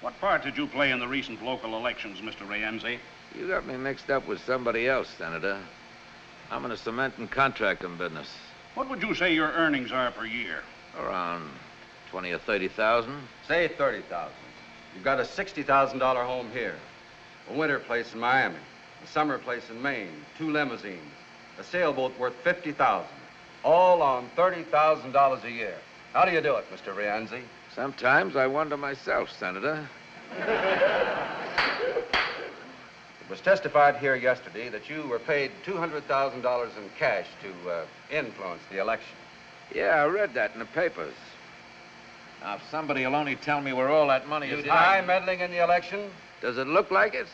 What part did you play in the recent local elections, Mr. Rienzi? You got me mixed up with somebody else, Senator. I'm in the cement and contracting business. What would you say your earnings are per year? Around 20 or 30,000. Say 30,000. You've got a $60,000 home here, a winter place in Miami, a summer place in Maine, 2 limousines, a sailboat worth $50,000, all on $30,000 a year. How do you do it, Mr. Rienzi? Sometimes I wonder myself, Senator. It was testified here yesterday that you were paid $200,000 in cash to influence the election. Yeah, I read that in the papers. Now, if somebody will only tell me where all that money is deny meddling in the election? Does it look like it?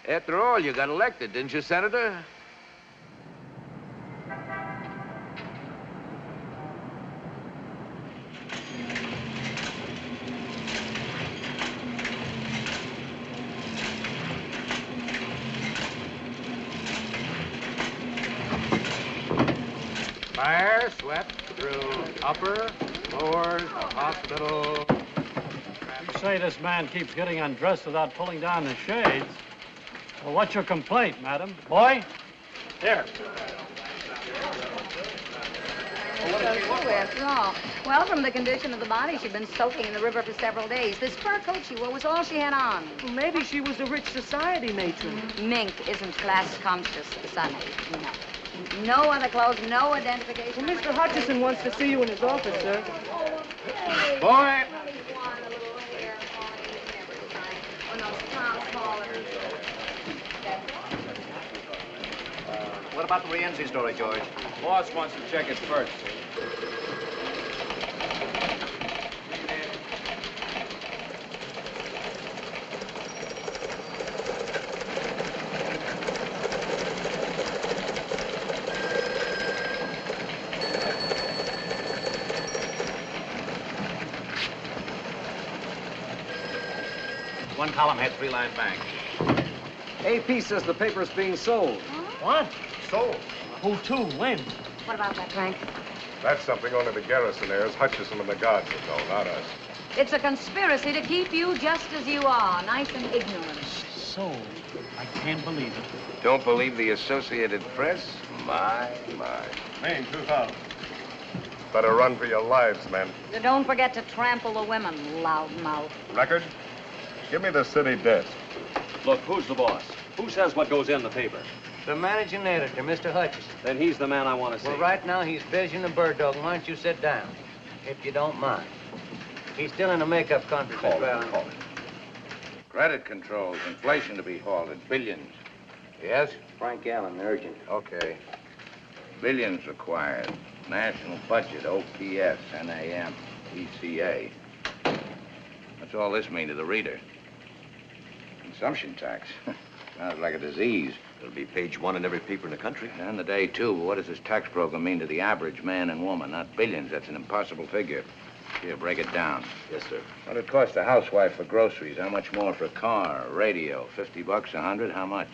After all, you got elected, didn't you, Senator? Fire swept through upper, floors of hospital. You say this man keeps getting undressed without pulling down the shades. Well, what's your complaint, madam? Boy? Here. After all. Well, from the condition of the body, she'd been soaking in the river for several days. This fur coat she wore was all she had on. Well, maybe she was a rich society matron. Mink isn't class conscious, Sonny. No. No other clothes, no identification. Well, Mr. Hutchison wants to see you in his office, sir. Boy! What about the Rienzi story, George? Boss wants to check it first. One column had 3-line banks. AP says the paper's being sold. What? Sold? Who to? When? What about that, Frank? That's something only the garrisonaires, Hutchison and the guards would know, not us. It's a conspiracy to keep you just as you are, nice and ignorant. So, I can't believe it. Don't believe the Associated Press? My. Maine, 2,000. Better run for your lives, men. Don't forget to trample the women, loudmouth. Record? Give me the city desk. Look, who's the boss? Who says what goes in the paper? The managing editor, Mr. Hutchison. Then he's the man I want to see. Well, right now he's busy and bird dogging. Why don't you sit down, if you don't mind? He's still in a makeup conference. Call him. Credit controls, inflation to be halted, billions. Yes? Frank Allen, urgent. Okay. Billions required. National budget, OPS, NAM, ECA. What's all this mean to the reader? Consumption tax. Sounds like a disease. It'll be page 1 in every paper in the country. And the day, too. What does this tax program mean to the average man and woman? Not billions. That's an impossible figure. Here, break it down. Yes, sir. What'd it cost a housewife for groceries? How much more for a car, a radio? $50, 100? How much?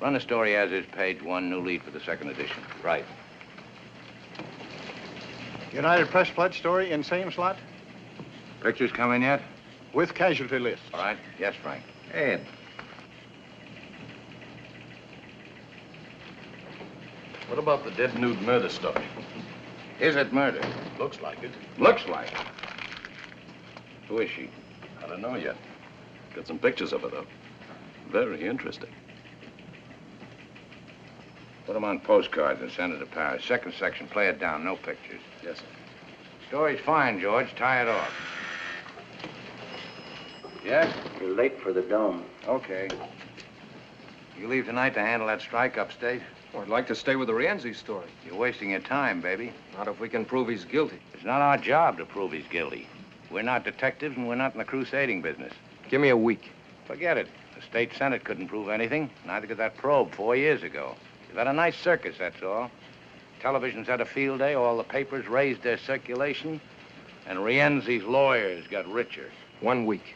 Run the story as is, page 1, new lead for the second edition. Right. United Press pledge story in same slot? Pictures coming yet? With casualty list. All right. Yes, Frank. Ed. What about the dead nude murder story? Is it murder? Looks like it. Looks like it. Who is she? I don't know yet. Got some pictures of her, though. Very interesting. Put them on postcards and send it to Paris. Second section, play it down. No pictures. Yes, sir. Story's fine, George. Tie it off. Yes? You're late for the dome. Okay. You leave tonight to handle that strike upstate? Well, I'd like to stay with the Rienzi story. You're wasting your time, baby. Not if we can prove he's guilty. It's not our job to prove he's guilty. We're not detectives, and we're not in the crusading business. Give me a week. Forget it. The state senate couldn't prove anything. Neither could that probe 4 years ago. You've had a nice circus, that's all. Television's had a field day. All the papers raised their circulation. And Rienzi's lawyers got richer. 1 week.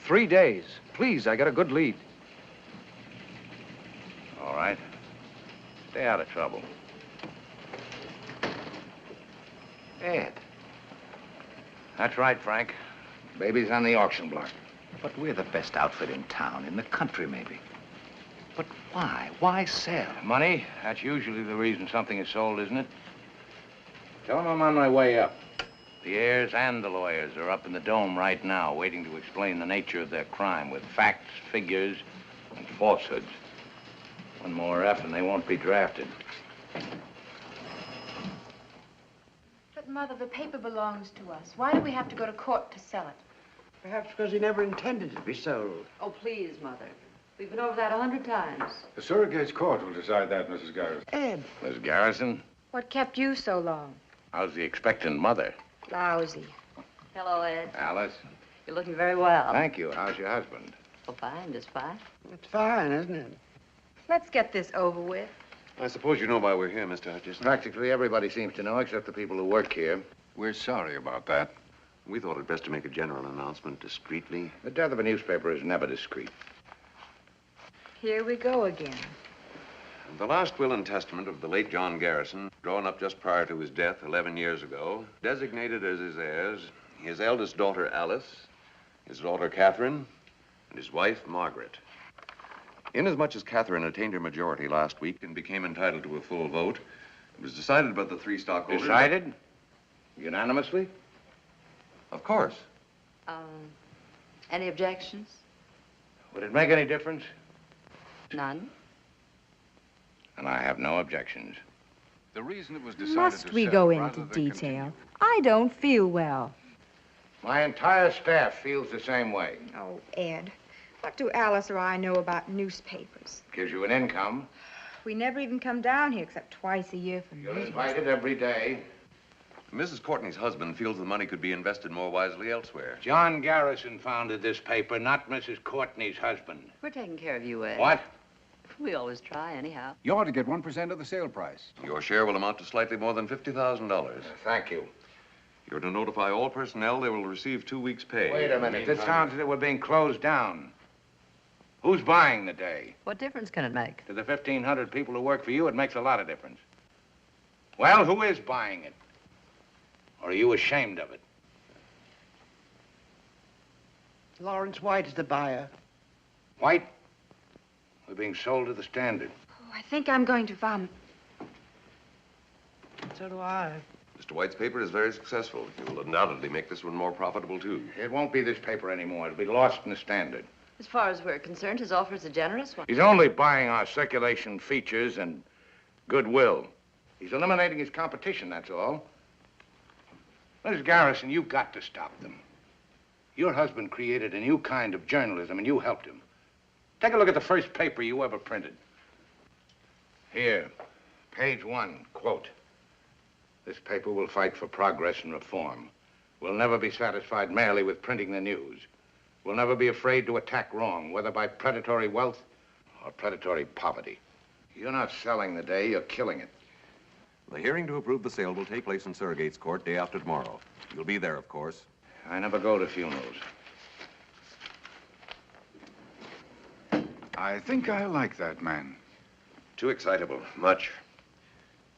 3 days. Please, I got a good lead. All right. Stay out of trouble. Ed. That's right, Frank. Baby's on the auction block. But we're the best outfit in town, in the country, maybe. But why? Why sell? Money? That's usually the reason something is sold, isn't it? Tell them I'm on my way up. The heirs and the lawyers are up in the dome right now, waiting to explain the nature of their crime with facts, figures, and falsehoods. One more F and they won't be drafted. But, Mother, the paper belongs to us. Why do we have to go to court to sell it? Perhaps because he never intended it to be sold. Oh, please, Mother. We've been over that 100 times. The surrogate's court will decide that, Mrs. Garrison. Ed. Miss Garrison, What kept you so long? how's the expectant mother? Lousy. Hello, Ed. Alice? You're looking very well. Thank you. How's your husband? Oh, fine, just fine. It's fine, isn't it? Let's get this over with. I suppose you know why we're here, Mr. Hutchison. Practically everybody seems to know, except the people who work here. We're sorry about that. We thought it best to make a general announcement discreetly. The death of a newspaper is never discreet. Here we go again. The last will and testament of the late John Garrison, drawn up just prior to his death 11 years ago, designated as his heirs his eldest daughter, Alice, his daughter, Catherine, and his wife, Margaret. Inasmuch as Catherine attained her majority last week and became entitled to a full vote, it was decided by the three stockholders... Decided? Unanimously? Of course. Any objections? Would it make any difference? None. And I have no objections. The reason it was decided Must to we sell go rather into than detail? I don't feel well. My entire staff feels the same way. Oh, Ed, what do Alice or I know about newspapers? Gives you an income. We never even come down here except twice a year for You're meetings. invited every day. Mrs. Courtney's husband feels the money could be invested more wisely elsewhere. John Garrison founded this paper, not Mrs. Courtney's husband. We're taking care of you, Ed. What? We always try, anyhow. You ought to get 1% of the sale price. Your share will amount to slightly more than $50,000. Thank you. You're to notify all personnel they will receive 2 weeks' pay. Wait a minute. This sounds as if we're being closed down. Who's buying the day? What difference can it make? To the 1,500 people who work for you, it makes a lot of difference. Well, who is buying it? Or are you ashamed of it? Lawrence White is the buyer. White? We're being sold to the Standard. Oh, I think I'm going to vomit. So do I. Mr. White's paper is very successful. He will undoubtedly make this one more profitable, too. It won't be this paper anymore. It'll be lost in the Standard. As far as we're concerned, his offer is a generous one. He's only buying our circulation features and goodwill. He's eliminating his competition, that's all. Mrs. Garrison, you've got to stop them. Your husband created a new kind of journalism, and you helped him. Take a look at the first paper you ever printed. Here, page 1, quote. This paper will fight for progress and reform. We'll never be satisfied merely with printing the news. We'll never be afraid to attack wrong, whether by predatory wealth or predatory poverty. You're not selling the day, you're killing it. The hearing to approve the sale will take place in Surrogate's Court day after tomorrow. You'll be there, of course. I never go to funerals. I think I like that man. Too excitable, much.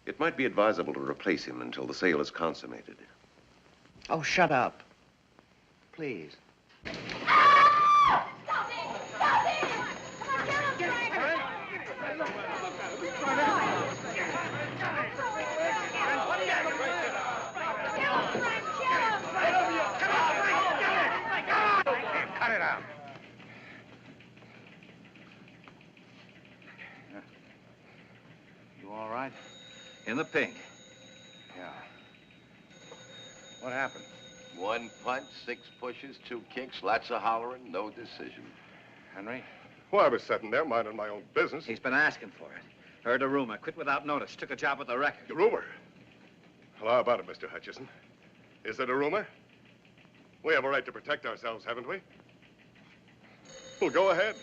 It might be advisable to replace him until the sale is consummated. Oh, shut up. Please. Cut it out. You all right? In the pink. Yeah. What happened? 1 punch, 6 pushes, 2 kicks, lots of hollering, no decision. Henry? Well, I was sitting there minding my own business. He's been asking for it. Heard a rumor, quit without notice, took a job at the record. A rumor? Well, how about it, Mr. Hutchison? Is it a rumor? We have a right to protect ourselves, haven't we? Well, go ahead.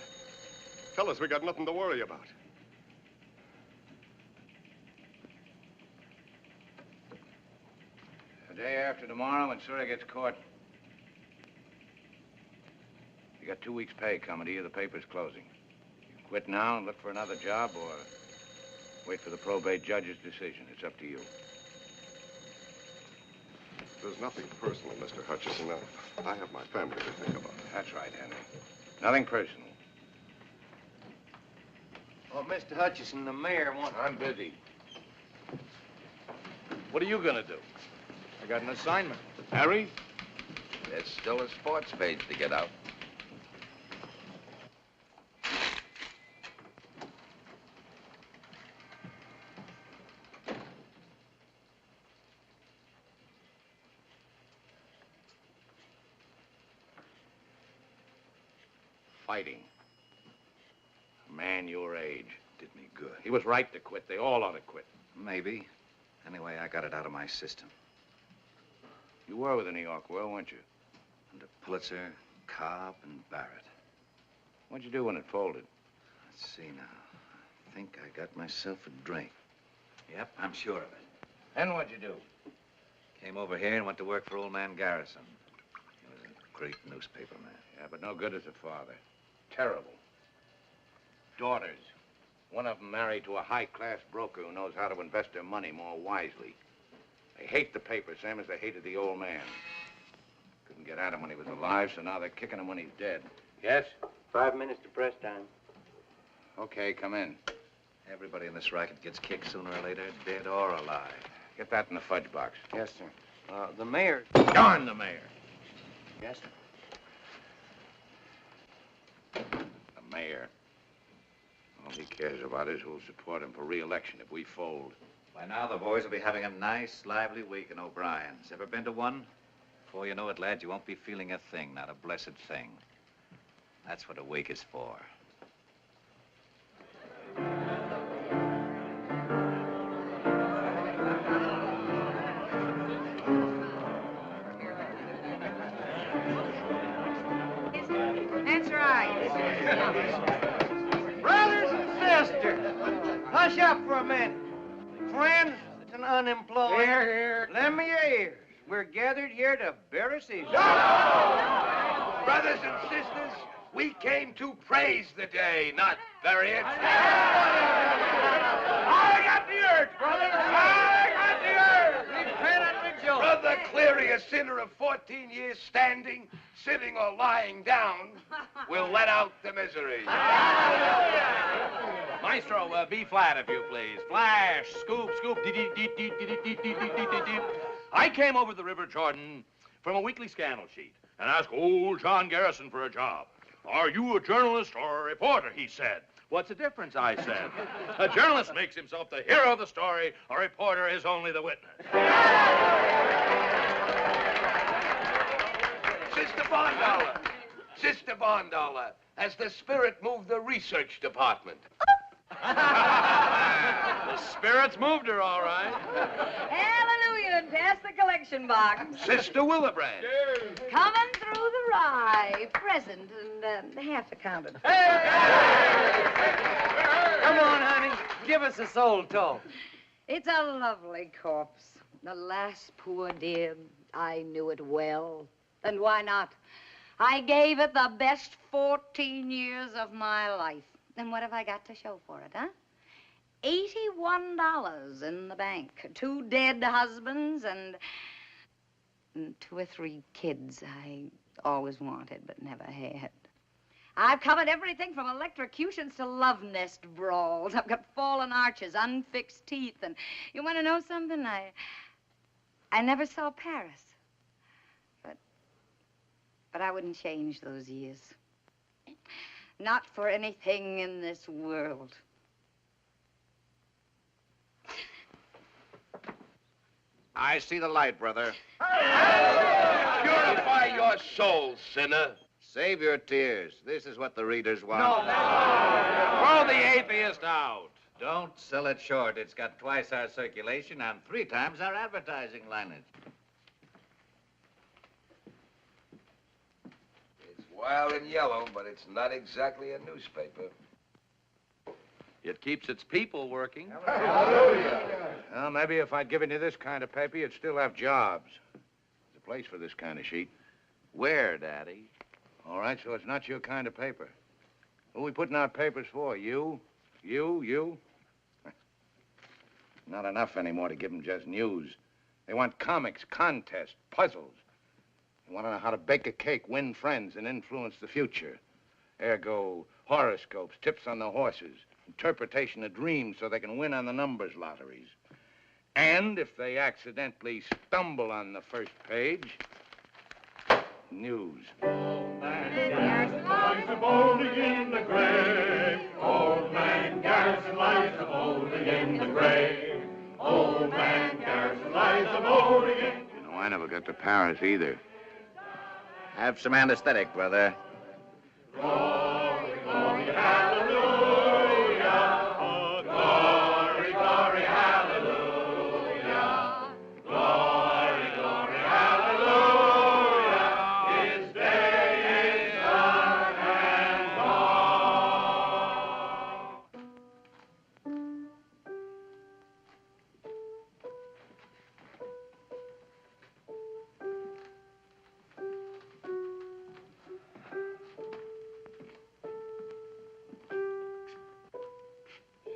Tell us we got nothing to worry about. The day after tomorrow in Surrogate's Court. You got 2 weeks' pay coming to you. The paper's closing. You can quit now and look for another job or wait for the probate judge's decision. It's up to you. There's nothing personal, Mr. Hutchison. I have my family to think about. That's right, Henry. Nothing personal. Oh, Mr. Hutchison, the mayor wants... I'm busy. What are you gonna do? I got an assignment. Harry? There's still a sports page to get out. Fighting. A man your age. Did me good. He was right to quit. They all ought to quit. Maybe. Anyway, I got it out of my system. You were with the New York World, weren't you? Under Pulitzer, Cobb, and Barrett. What'd you do when it folded? Let's see now. I think I got myself a drink. Yep, I'm sure of it. Then what'd you do? Came over here and went to work for old man Garrison. He was a great newspaper man. Yeah, but no good as a father. Terrible. Daughters. One of them married to a high-class broker who knows how to invest their money more wisely. They hate the paper, same as they hated the old man. Couldn't get at him when he was alive, so now they're kicking him when he's dead. Yes? 5 minutes to press time. Okay, come in. Everybody in this racket gets kicked sooner or later, dead or alive. Get that in the fudge box. Yes, sir. The mayor... Darn the mayor. Yes, sir. The mayor. All he cares about is who'll support him for re-election if we fold. By now, the boys will be having a nice, lively week in O'Brien's. Ever been to one? Before you know it, lad, you won't be feeling a thing, not a blessed thing. That's what a week is for. That's right. Brothers and sisters, hush up for a minute. Friends and unemployed. Here, here. Lend me your ears. We're gathered here to bury Caesar. Brothers and sisters, we came to praise the day, not bury it. I got the earth, brother. I got the earth. Repent and rejoice. Brother Cleary, a sinner of 14 years standing, sitting, or lying down, will let out the misery. Maestro, B flat, if you please. Flash, scoop, scoop, dee-dee-dee-dee-dee-dee-dee-dee-dee-dee. I came over the River Jordan from a weekly scandal sheet and asked old John Garrison for a job. Are you a journalist or a reporter, he said. What's the difference, I said. A journalist makes himself the hero of the story. A reporter is only the witness. Sister Bondollar, has the spirit moved the research department? The spirits moved her, all right. Hallelujah, and pass the collection box. Sister Willebrand. Coming through the rye, present and half accounted. Come on, honey. Give us a soul talk. It's a lovely corpse. The last poor dear, I knew it well. And why not? I gave it the best 14 years of my life. And what have I got to show for it, huh? $81 in the bank. 2 dead husbands and 2 or 3 kids I always wanted but never had. I've covered everything from electrocutions to love nest brawls. I've got fallen arches, unfixed teeth, and you want to know something? I never saw Paris. But I wouldn't change those years. Not for anything in this world. I see the light, brother. Purify your soul, sinner. Save your tears. This is what the readers want. Throw the atheist out. Don't sell it short. It's got twice our circulation and 3 times our advertising lineage. It's wild and yellow, but it's not exactly a newspaper. It keeps its people working. Well, maybe if I'd given you this kind of paper, you'd still have jobs. There's a place for this kind of sheet. Where, Daddy? All right, so it's not your kind of paper. Who are we putting out papers for? You? You? Not enough anymore to give them just news. They want comics, contests, puzzles. You want to know how to bake a cake, win friends, and influence the future. Ergo, horoscopes, tips on the horses, interpretation of dreams so they can win on the numbers lotteries. And if they accidentally stumble on the first page, news. Old man Garrison lies a-molding in the grave. Old man Garrison lies a-molding in the grave. Old man Garrison lies a-molding in... You know, I never got to Paris either. Have some anesthetic, brother. Glory, glory, hallelujah. Glory, glory, hallelujah. Glory, glory, hallelujah. His day is done and gone.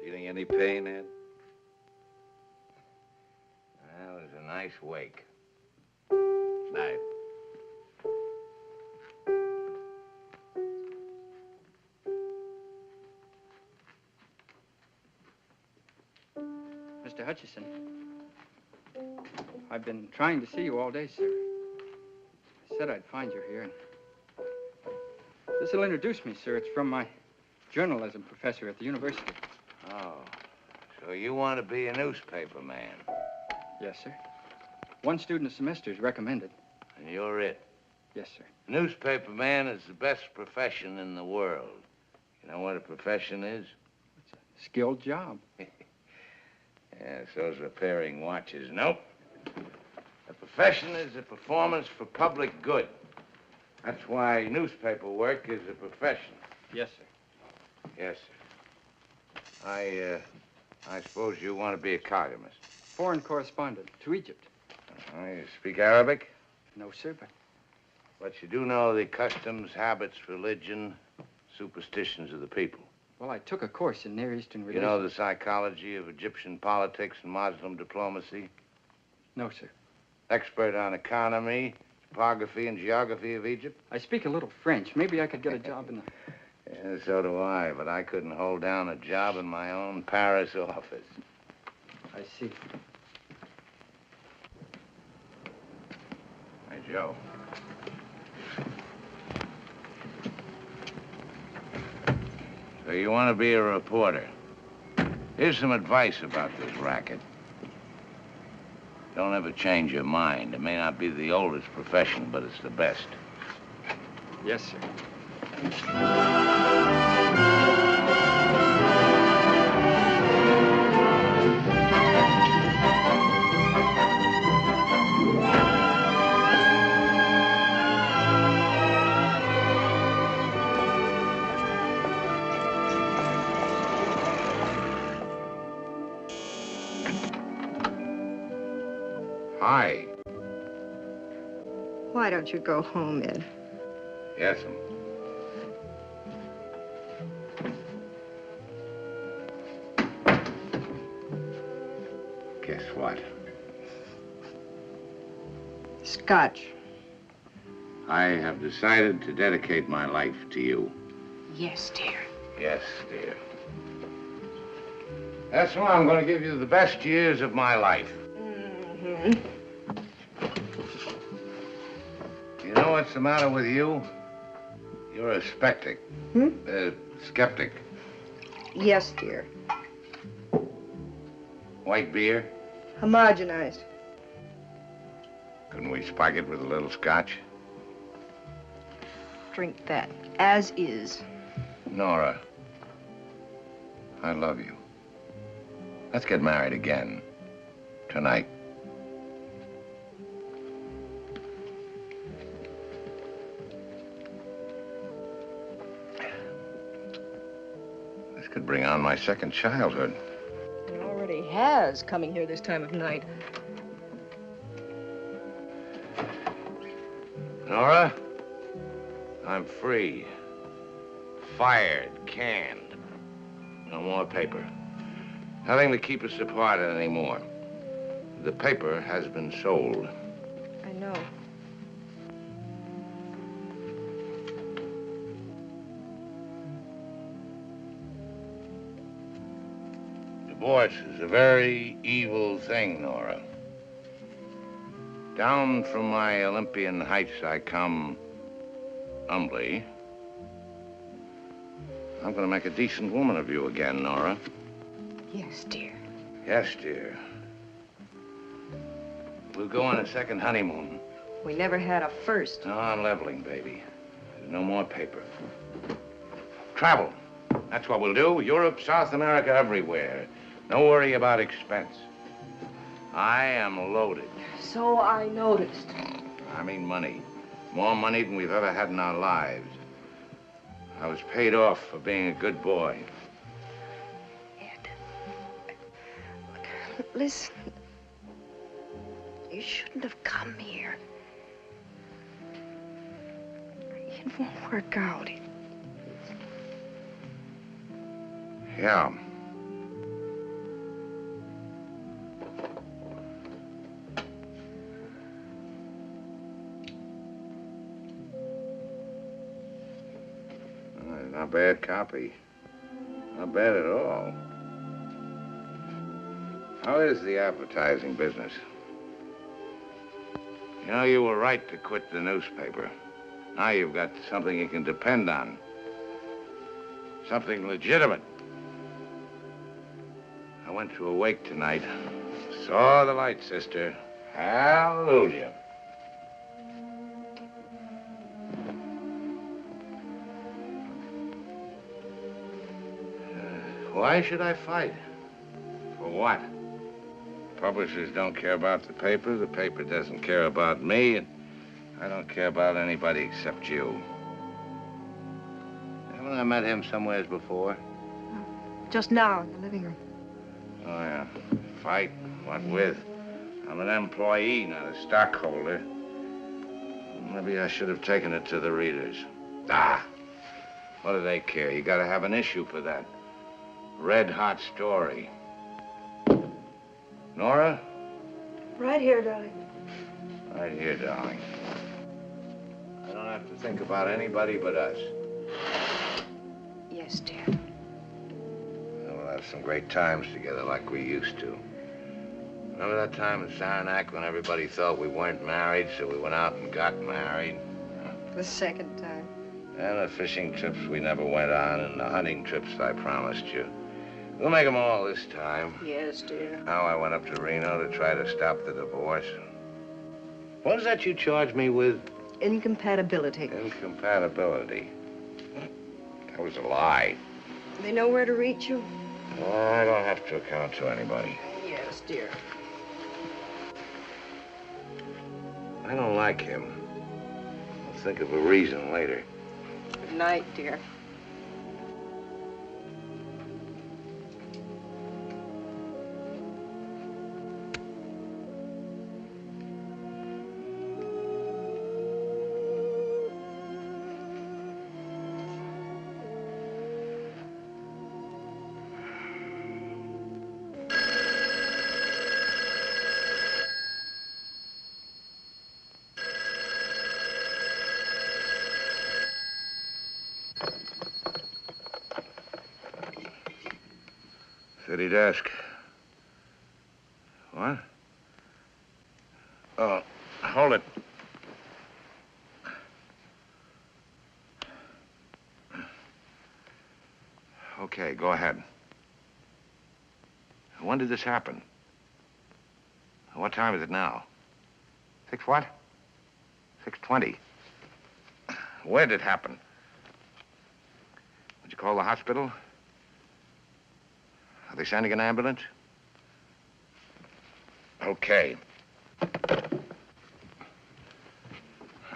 Feeling any pain, Ed? Well, it was a nice wake. Night. Mr. Hutchison, I've been trying to see you all day, sir. I said I'd find you here. And this'll introduce me, sir. It's from my journalism professor at the university. Oh, so you want to be a newspaper man? Yes, sir. One student a semester is recommended. And you're it? Yes, sir. Newspaper man is the best profession in the world. You know what a profession is? It's a skilled job. Yeah, so's repairing watches. Nope. A profession is a performance for public good. That's why newspaper work is a profession. Yes, sir. Yes, sir. I suppose you want to be a cartoonist. Foreign correspondent to Egypt. You speak Arabic? No, sir, But you do know the customs, habits, religion, superstitions of the people. Well, I took a course in Near Eastern You relations. know the psychology of Egyptian politics and Muslim diplomacy? No, sir. Expert on economy, topography, and geography of Egypt? I speak a little French. Maybe I could get a job in the... Yeah, so do I, but I couldn't hold down a job in my own Paris office. I see. Hey, Joe. So you want to be a reporter. Here's some advice about this racket. Don't ever change your mind. It may not be the oldest profession, but it's the best. Yes, sir. Hi. Why don't you go home, Ed? Yes'm. Guess what? Scotch. I have decided to dedicate my life to you. Yes, dear. Yes, dear. That's why I'm going to give you the best years of my life. Mm-hmm. You know what's the matter with you? You're a skeptic. Skeptic. Yes, dear. White beer? Homogenized. Couldn't we spike it with a little scotch? Drink that as is. Nora, I love you. Let's get married again. Tonight. This could bring on my second childhood. It already has, coming here this time of night. Nora, I'm free. Fired, canned. No more paper. Nothing to keep us apart anymore. The paper has been sold. I know. Divorce is a very evil thing, Nora. Down from my Olympian heights I come humbly. I'm gonna make a decent woman of you again, Nora. Yes, dear. Yes, dear. We'll go on a second honeymoon. We never had a first. No, I'm leveling, baby. There's no more paper. Travel. That's what we'll do. Europe, South America, everywhere. No worry about expense. I am loaded. So I noticed. I mean money. More money than we've ever had in our lives. I was paid off for being a good boy. Listen. You shouldn't have come here. It won't work out. Yeah. Not a bad copy. Not bad at all. How is the advertising business? You know, you were right to quit the newspaper. Now you've got something you can depend on. Something legitimate. I went to a wake tonight. Saw the light, sister. Hallelujah. Why should I fight? For what? Publishers don't care about the paper doesn't care about me, and I don't care about anybody except you. Haven't I met him somewheres before? Just now in the living room. Oh, yeah. Fight? What with? I'm an employee, not a stockholder. Maybe I should have taken it to the readers. Ah! What do they care? You gotta have an issue for that. Red-hot story. Nora? Right here, darling. Right here, darling. I don't have to think about anybody but us. Yes, dear. We'll have some great times together like we used to. Remember that time in Saranac when everybody thought we weren't married, so we went out and got married? The second time. And the fishing trips we never went on, and the hunting trips I promised you. We'll make them all this time. Yes, dear. Now I went up to Reno to try to stop the divorce. What is that you charged me with? Incompatibility. Incompatibility. That was a lie. They know where to reach you? I don't have to account to anybody. Yes, dear. I don't like him. I'll think of a reason later. Good night, dear. City desk. What? Oh, hold it. Okay, go ahead. When did this happen? What time is it now? 6 what? 6:20. Where did it happen? Did you call the hospital? Are they sending an ambulance? Okay. Good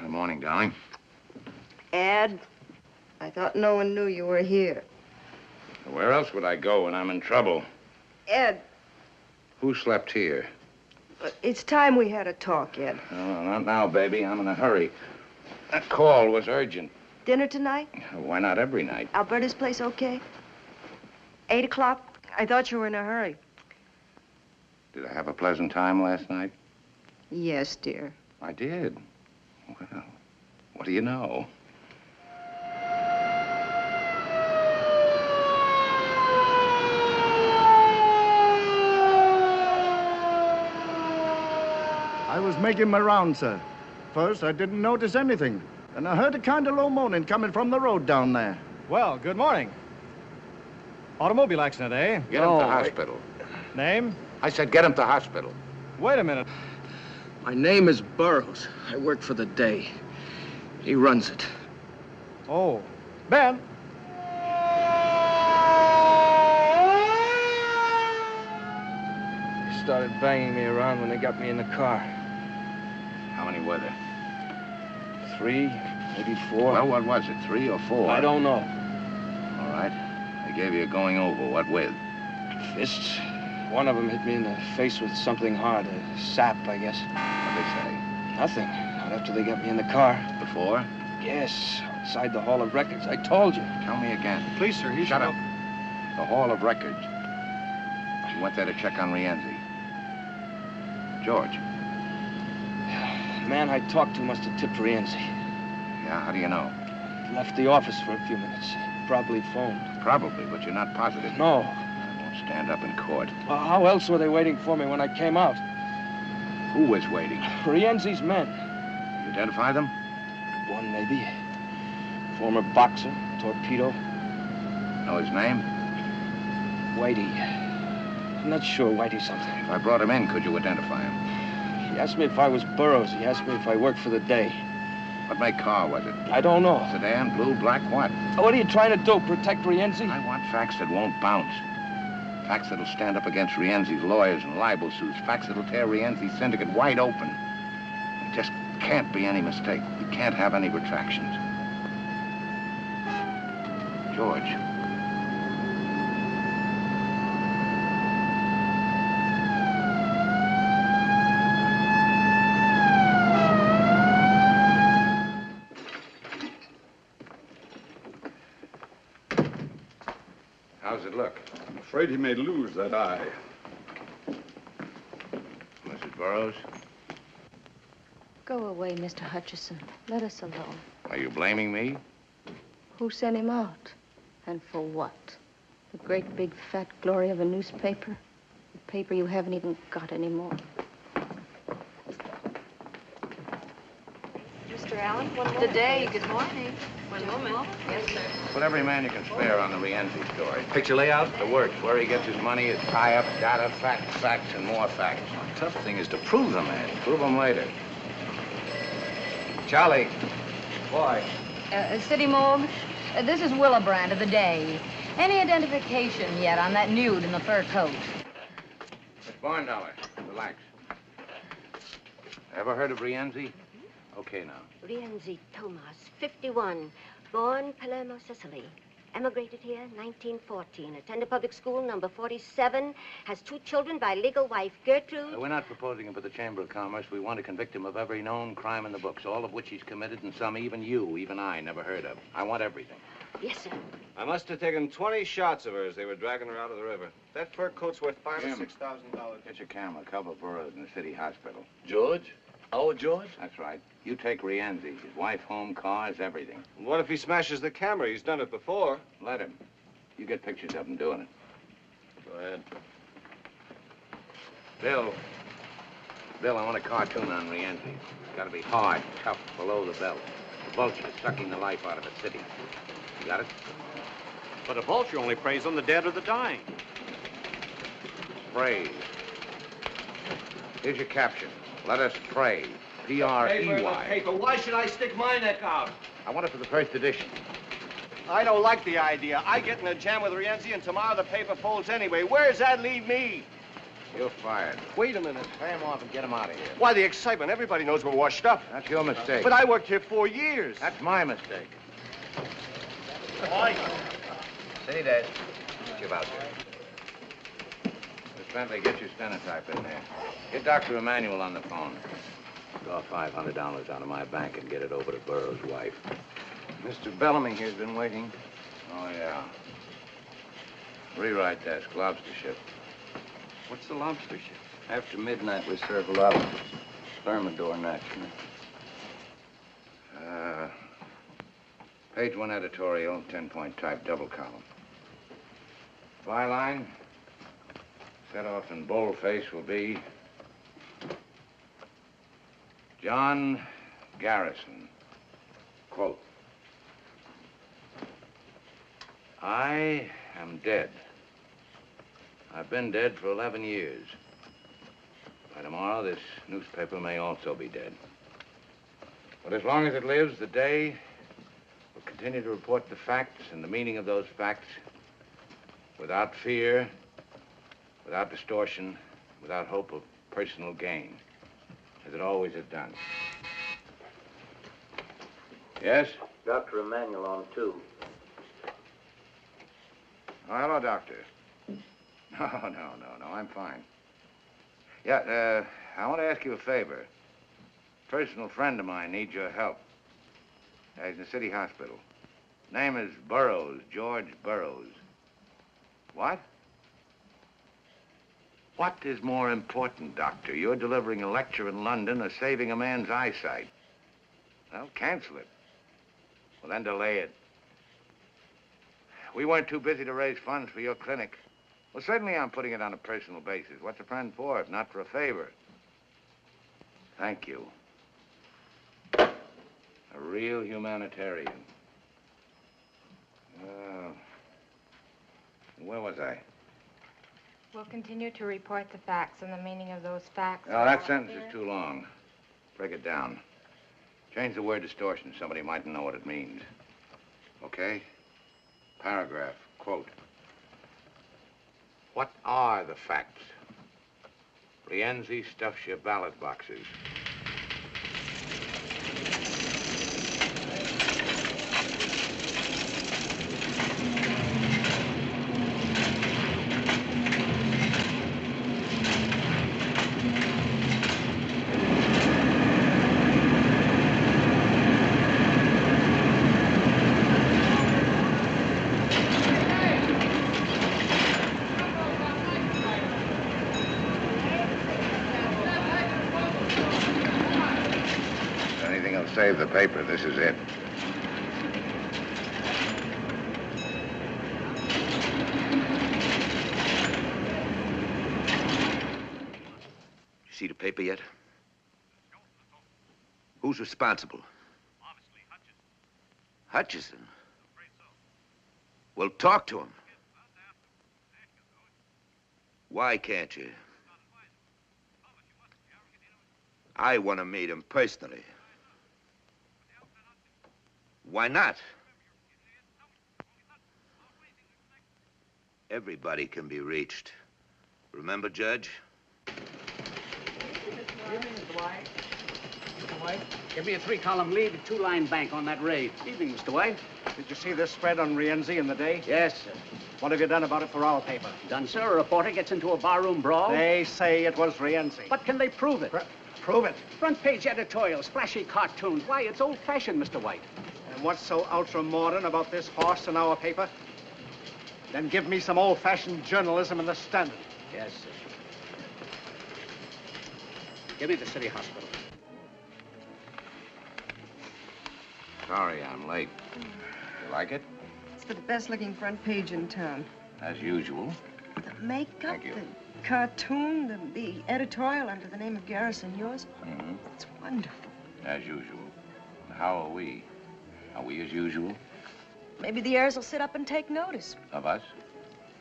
morning, darling. Ed, I thought no one knew you were here. Where else would I go when I'm in trouble? Ed, Who slept here? it's time we had a talk, Ed. Oh, not now, baby. I'm in a hurry. That call was urgent. Dinner tonight? Why not every night? Alberta's place okay? 8 o'clock? I thought you were in a hurry. Did I have a pleasant time last night? Yes, dear. I did. Well, what do you know? making my round, sir. First, I didn't notice anything. And I heard a kind of low moaning coming from the road down there. Well, good morning. Automobile accident, eh? Get him to hospital. Name? I said get him to hospital. Wait a minute. My name is Burroughs. I work for the day. He runs it. Oh. Ben! They started banging me around when they got me in the car. How many were there? 3, maybe 4. Well, what was it, 3 or 4? I don't know. All right. They gave you a going over. What with? Fists. One of them hit me in the face with something hard, a sap, I guess. What'd they say? Nothing. Not after they got me in the car. Before? Yes, outside the Hall of Records. I told you. Tell me again. Please, sir, he Shut up. The Hall of Records. You went there to check on Rienzi. George. The man I talked to must have tipped Rienzi. Yeah, how do you know? He left the office for a few minutes. Probably phoned. Probably, but you're not positive. No. I won't stand up in court. Well, how else were they waiting for me when I came out? Who was waiting? Rienzi's men. You identify them? One, maybe. Former boxer, torpedo. Know his name? Whitey. I'm not sure. Whitey something. If I brought him in, could you identify him? He asked me if I was Burroughs. He asked me if I worked for the day. What make car was it? I don't know. Sedan, blue, black, what? What are you trying to do? Protect Rienzi? I want facts that won't bounce. Facts that'll stand up against Rienzi's lawyers and libel suits. Facts that'll tear Rienzi's syndicate wide open. There just can't be any mistake. We can't have any retractions. George. How's it look? I'm afraid he may lose that eye. Mrs. Burroughs? Go away, Mr. Hutchison. Let us alone. Are you blaming me? Who sent him out? And for what? The great big fat glory of a newspaper? A paper you haven't even got anymore. Mr. Allen, one moment. Today, good morning. One moment. Yes, sir. Put every man you can spare on the Rienzi story. Picture layout? The works, where he gets his money, his tie-up, data, facts, and more facts. The tough thing is to prove them, man. Prove them later. Charlie. Boy. City Morgue, this is Willebrand of the Day. Any identification yet on that nude in the fur coat? Miss Barndollar, relax. Ever heard of Rienzi? Okay, now. Rienzi Tomas, 51, born Palermo, Sicily. Emigrated here 1914. Attended public school number 47. Has 2 children by legal wife Gertrude. We're not proposing him for the Chamber of Commerce. We want to convict him of every known crime in the books, all of which he's committed, and some even you, even I, never heard of. I want everything. Yes, sir. I must have taken 20 shots of her as they were dragging her out of the river. That fur coat's worth $5,000 or $6,000. Get your camera. Cover Burroughs in the city hospital. George? Our George? That's right. You take Rienzi. His wife, home, cars, everything. What if he smashes the camera? He's done it before. Let him. You get pictures of him doing it. Go ahead. Bill, I want a cartoon on Rienzi. It's got to be hard, tough, below the belt. The vulture sucking the life out of a city. You got it? But a vulture only preys on the dead or the dying. Praise. Here's your caption. Let us pray. P-R-E-Y. Paper. Why should I stick my neck out? I want it for the first edition. I don't like the idea. I get in a jam with Rienzi, and tomorrow the paper folds anyway. Where does that leave me? You're fired. Wait a minute. Pay him off and get him out of here. Why, the excitement. Everybody knows we're washed up. That's your mistake. But I worked here 4 years. That's my mistake. Why? Say that. Give out there. Miss Bentley, get your stenotype in there. Get Dr. Emanuel on the phone. Draw $500 out of my bank and get it over to Burroughs' wife. Mr. Bellamy here's been waiting. Oh, yeah. Rewrite desk, lobster ship. What's the lobster ship? After midnight, we serve lobster. Thermidor, naturally. Page 1 editorial, 10-point type, double column. Byline, set off in boldface will be John Garrison. Quote. I am dead. I've been dead for 11 years. By tomorrow, this newspaper may also be dead. But as long as it lives, the day will continue to report the facts and the meaning of those facts without fear, without distortion, without hope of personal gain, as it always has done. Yes? Dr. Emanuel on 2. Oh, hello, Doctor. No, I'm fine. Yeah, I want to ask you a favor. A personal friend of mine needs your help. He's in the city hospital. Name is Burroughs, George Burroughs. What? What is more important, Doctor? You're delivering a lecture in London or saving a man's eyesight? Well, cancel it. Well, then delay it. We weren't too busy to raise funds for your clinic. Well, certainly I'm putting it on a personal basis. What's a friend for if not for a favor? Thank you. A real humanitarian. Where was I? We'll continue to report the facts and the meaning of those facts. Oh, that sentence is too long. Break it down. Change the word distortion. Somebody mightn't know what it means. Okay? Paragraph, quote. What are the facts? Rienzi stuffs your ballot boxes. Save the paper. This is it. You see the paper yet? Who's responsible? Obviously, Hutchison. Well, talk to him. Why can't you? I want to meet him personally. Why not? Everybody can be reached. Remember, Judge? Evening, Mr. White. Mr. White, give me a 3-column lead, a 2-line bank on that raid. Evening, Mr. White. Did you see this spread on Rienzi in the day? Yes, sir. What have you done about it for our paper? Done, sir. A reporter gets into a barroom brawl. They say it was Rienzi. But can they prove it? Prove it. Front page editorials, flashy cartoons. Why, it's old-fashioned, Mr. White. And what's so ultra-modern about this horse in our paper? Then give me some old-fashioned journalism in the Standard. Yes, sir. Give me the city hospital. Sorry I'm late. You like it? It's the best-looking front page in town. As usual. The makeup, Thank you. the cartoon, the editorial under the name of Garrison, yours. Mm-hmm. It's wonderful. As usual. How are we? Are we as usual? Maybe the heirs will sit up and take notice. Of us?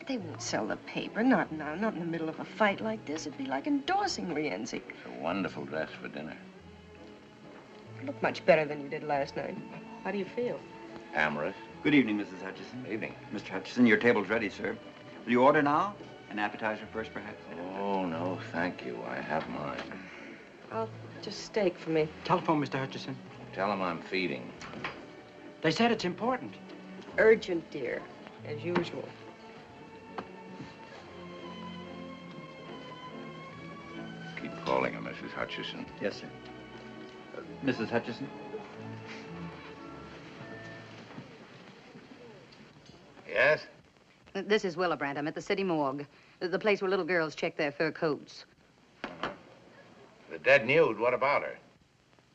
They won't sell the paper, not now, not in the middle of a fight like this. It'd be like endorsing Rienzi. It's a wonderful dress for dinner. You look much better than you did last night. How do you feel? Amorous. Good evening, Mrs. Hutchison. Evening. Mr. Hutchison, your table's ready, sir. Will you order now? An appetizer first, perhaps? Oh, no, thank you. I have mine. I'll just steak for me. Telephone, Mr. Hutchison. Tell him I'm feeding. They said it's important. Urgent, dear, as usual. Keep calling her, Mrs. Hutchison. Yes, sir. Mrs. Hutchison? Yes? This is Willibrandt. I'm at the city morgue. The place where little girls check their fur coats. The dead nude, what about her?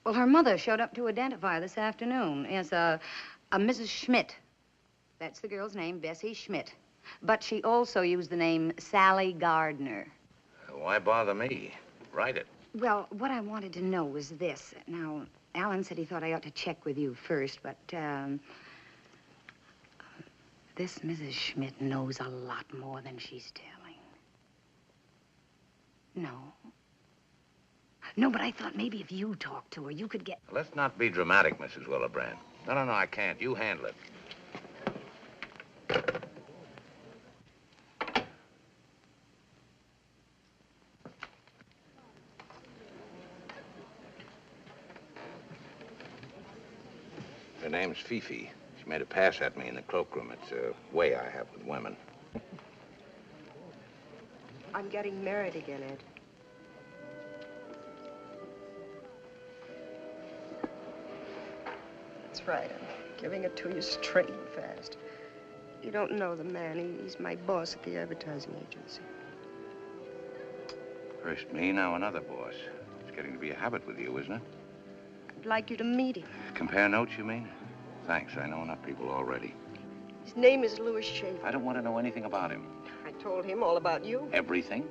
Well, her mother showed up to identify her this afternoon as a Mrs. Schmidt. That's the girl's name, Bessie Schmidt. But she also used the name Sally Gardner. Why bother me? Write it. Well, what I wanted to know was this. Now, Alan said he thought I ought to check with you first, but, this Mrs. Schmidt knows a lot more than she's telling. No. No, but I thought maybe if you talked to her, you could get... Let's not be dramatic, Mrs. Willebrand. No, I can't. You handle it. Her name's Fifi. She made a pass at me in the cloakroom. It's a way I have with women. I'm getting married again, Ed. That's right. I'm giving it to you straight and fast. You don't know the man. He's my boss at the advertising agency. First me, now another boss. It's getting to be a habit with you, isn't it? I'd like you to meet him. Compare notes, you mean? Thanks. I know enough people already. His name is Louis Schaefer. I don't want to know anything about him. I told him all about you. Everything?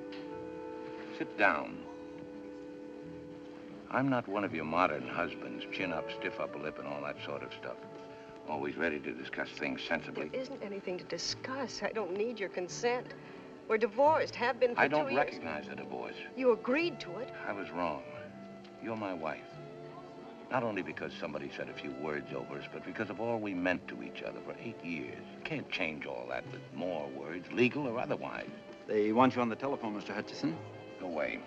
Sit down. I'm not one of your modern husbands, chin up, stiff upper lip, and all that sort of stuff. Always ready to discuss things sensibly. There isn't anything to discuss. I don't need your consent. We're divorced, have been for 2 years. I don't recognize a divorce. You agreed to it. I was wrong. You're my wife. Not only because somebody said a few words over us, but because of all we meant to each other for 8 years. You can't change all that with more words, legal or otherwise. They want you on the telephone, Mr. Hutchison. Go away.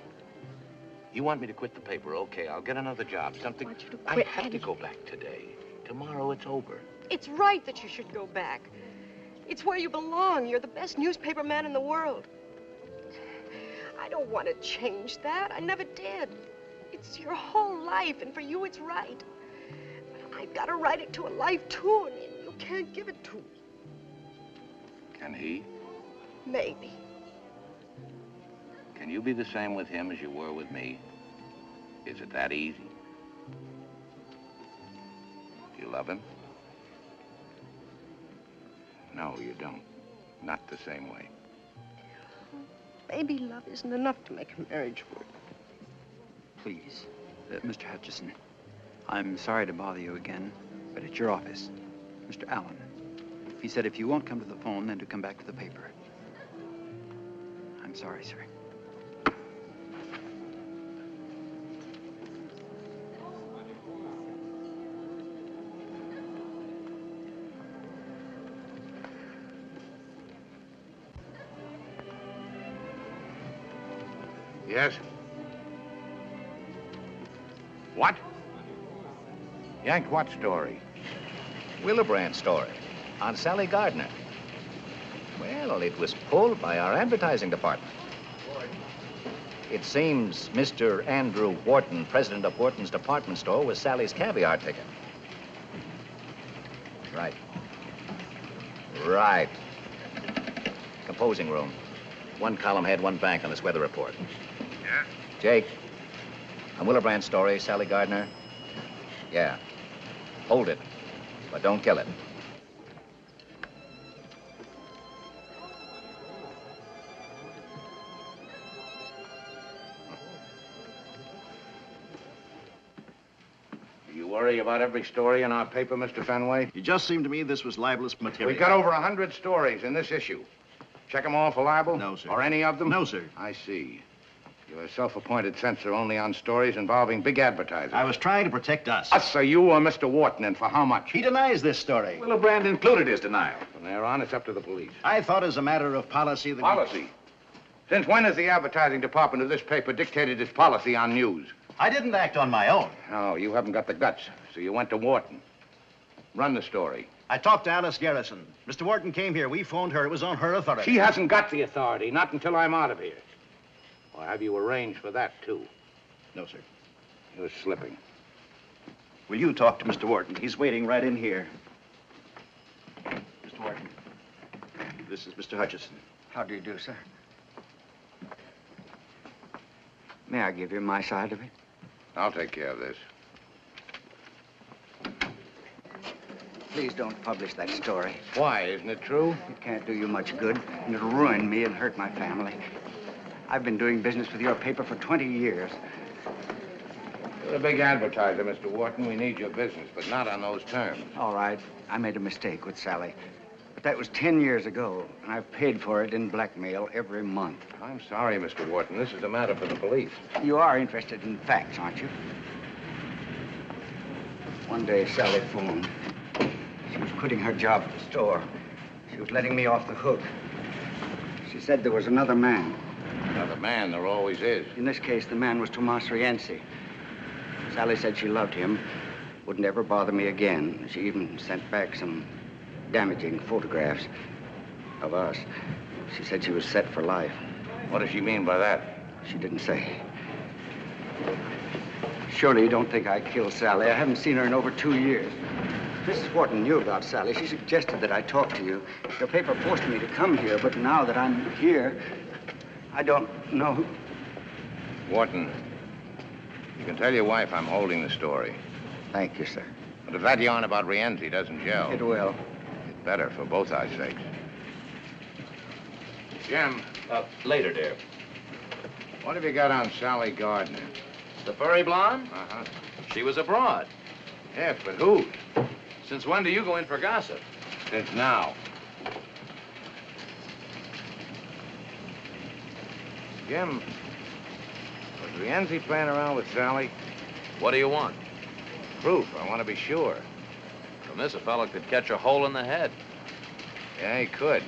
You want me to quit the paper? Okay, I'll get another job. Something. I want you to quit. I have to go back today. Tomorrow it's over. It's right that you should go back. It's where you belong. You're the best newspaper man in the world. I don't want to change that. I never did. It's your whole life, and for you it's right. But I've got to write it to a life, too, and you can't give it to me. Can he? Maybe. Can you be the same with him as you were with me? Is it that easy? Do you love him? No, you don't. Not the same way. Maybe love isn't enough to make a marriage work. Please, Mr. Hutchison, I'm sorry to bother you again, but it's your office. Mr. Allen, he said if you won't come to the phone, then to come back to the paper. I'm sorry, sir. Yes? What? Yanked what story? Willebrand story on Sally Gardner. Well, it was pulled by our advertising department. It seems Mr. Andrew Wharton, president of Wharton's department store, was Sally's caviar ticket. Right. Right. Composing room. One column head, one bank on this weather report. Yeah? Jake, on Willebrand's story, Sally Gardner. Yeah. Hold it, but don't kill it. You worry about every story in our paper, Mr. Fenway? It just seemed to me this was libelous material. We've got over 100 stories in this issue. Check them all for libel? No, sir. Or any of them? No, sir. I see. You're a self-appointed censor only on stories involving big advertising. I was trying to protect us. Us, or you, or Mr. Wharton, and for how much? He denies this story. Willebrand included his denial. From there on, it's up to the police. I thought as a matter of policy that... Policy? Since when has the advertising department of this paper dictated its policy on news? I didn't act on my own. No, you haven't got the guts, so you went to Wharton. Run the story. I talked to Alice Garrison. Mr. Wharton came here. We phoned her. It was on her authority. She hasn't got the authority, not until I'm out of here. Or have you arranged for that, too? No, sir. You're slipping. Will you talk to Mr. Wharton? He's waiting right in here. Mr. Wharton, this is Mr. Hutchison. How do you do, sir? May I give you my side of it? I'll take care of this. Please don't publish that story. Why? Isn't it true? It can't do you much good, and it'll ruin me and hurt my family. I've been doing business with your paper for 20 years. You're a big advertiser, Mr. Wharton. We need your business, but not on those terms. All right. I made a mistake with Sally. But that was 10 years ago, and I've paid for it in blackmail every month. I'm sorry, Mr. Wharton. This is a matter for the police. You are interested in facts, aren't you? One day, Sally phoned. She was quitting her job at the store. She was letting me off the hook. She said there was another man. Another man? There always is. In this case, the man was Tomas Rienzi. Sally said she loved him, wouldn't ever bother me again. She even sent back some damaging photographs of us. She said she was set for life. What does she mean by that? She didn't say. Surely you don't think I killed Sally. I haven't seen her in over 2 years. Mrs. Wharton knew about Sally. She suggested that I talk to you. The paper forced me to come here, but now that I'm here, I don't know. Wharton, you can tell your wife I'm holding the story. Thank you, sir. But if that yarn about Rienzi doesn't gel... It will. It's better for both our sakes. Jim. Later, dear. What have you got on Sally Gardner? The furry blonde? Uh-huh. She was abroad. Yes, but who? Since when do you go in for gossip? Since now. Jim, was Rienzi playing around with Sally? What do you want? Proof. I want to be sure. From this, a fellow could catch a hole in the head. Yeah, he could.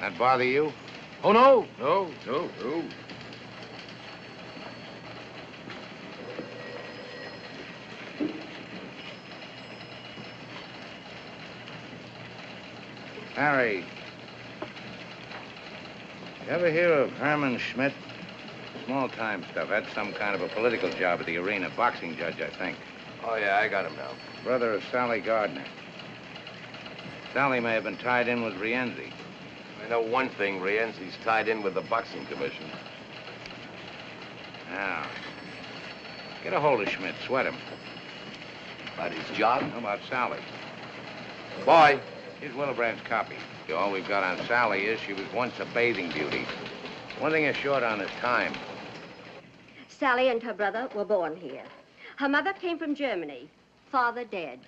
That bother you? Oh, no. No. Harry, you ever hear of Herman Schmidt? Small-time stuff. Had some kind of a political job at the arena. Boxing judge, I think. Oh, yeah, I got him now. Brother of Sally Gardner. Sally may have been tied in with Rienzi. I know one thing. Rienzi's tied in with the boxing commission. Now, get a hold of Schmidt. Sweat him. About his job? How about Sally? Boy. Here's Willebrand's copy. All we've got on Sally is she was once a bathing beauty. One thing is short on is time. Sally and her brother were born here. Her mother came from Germany. Father dead.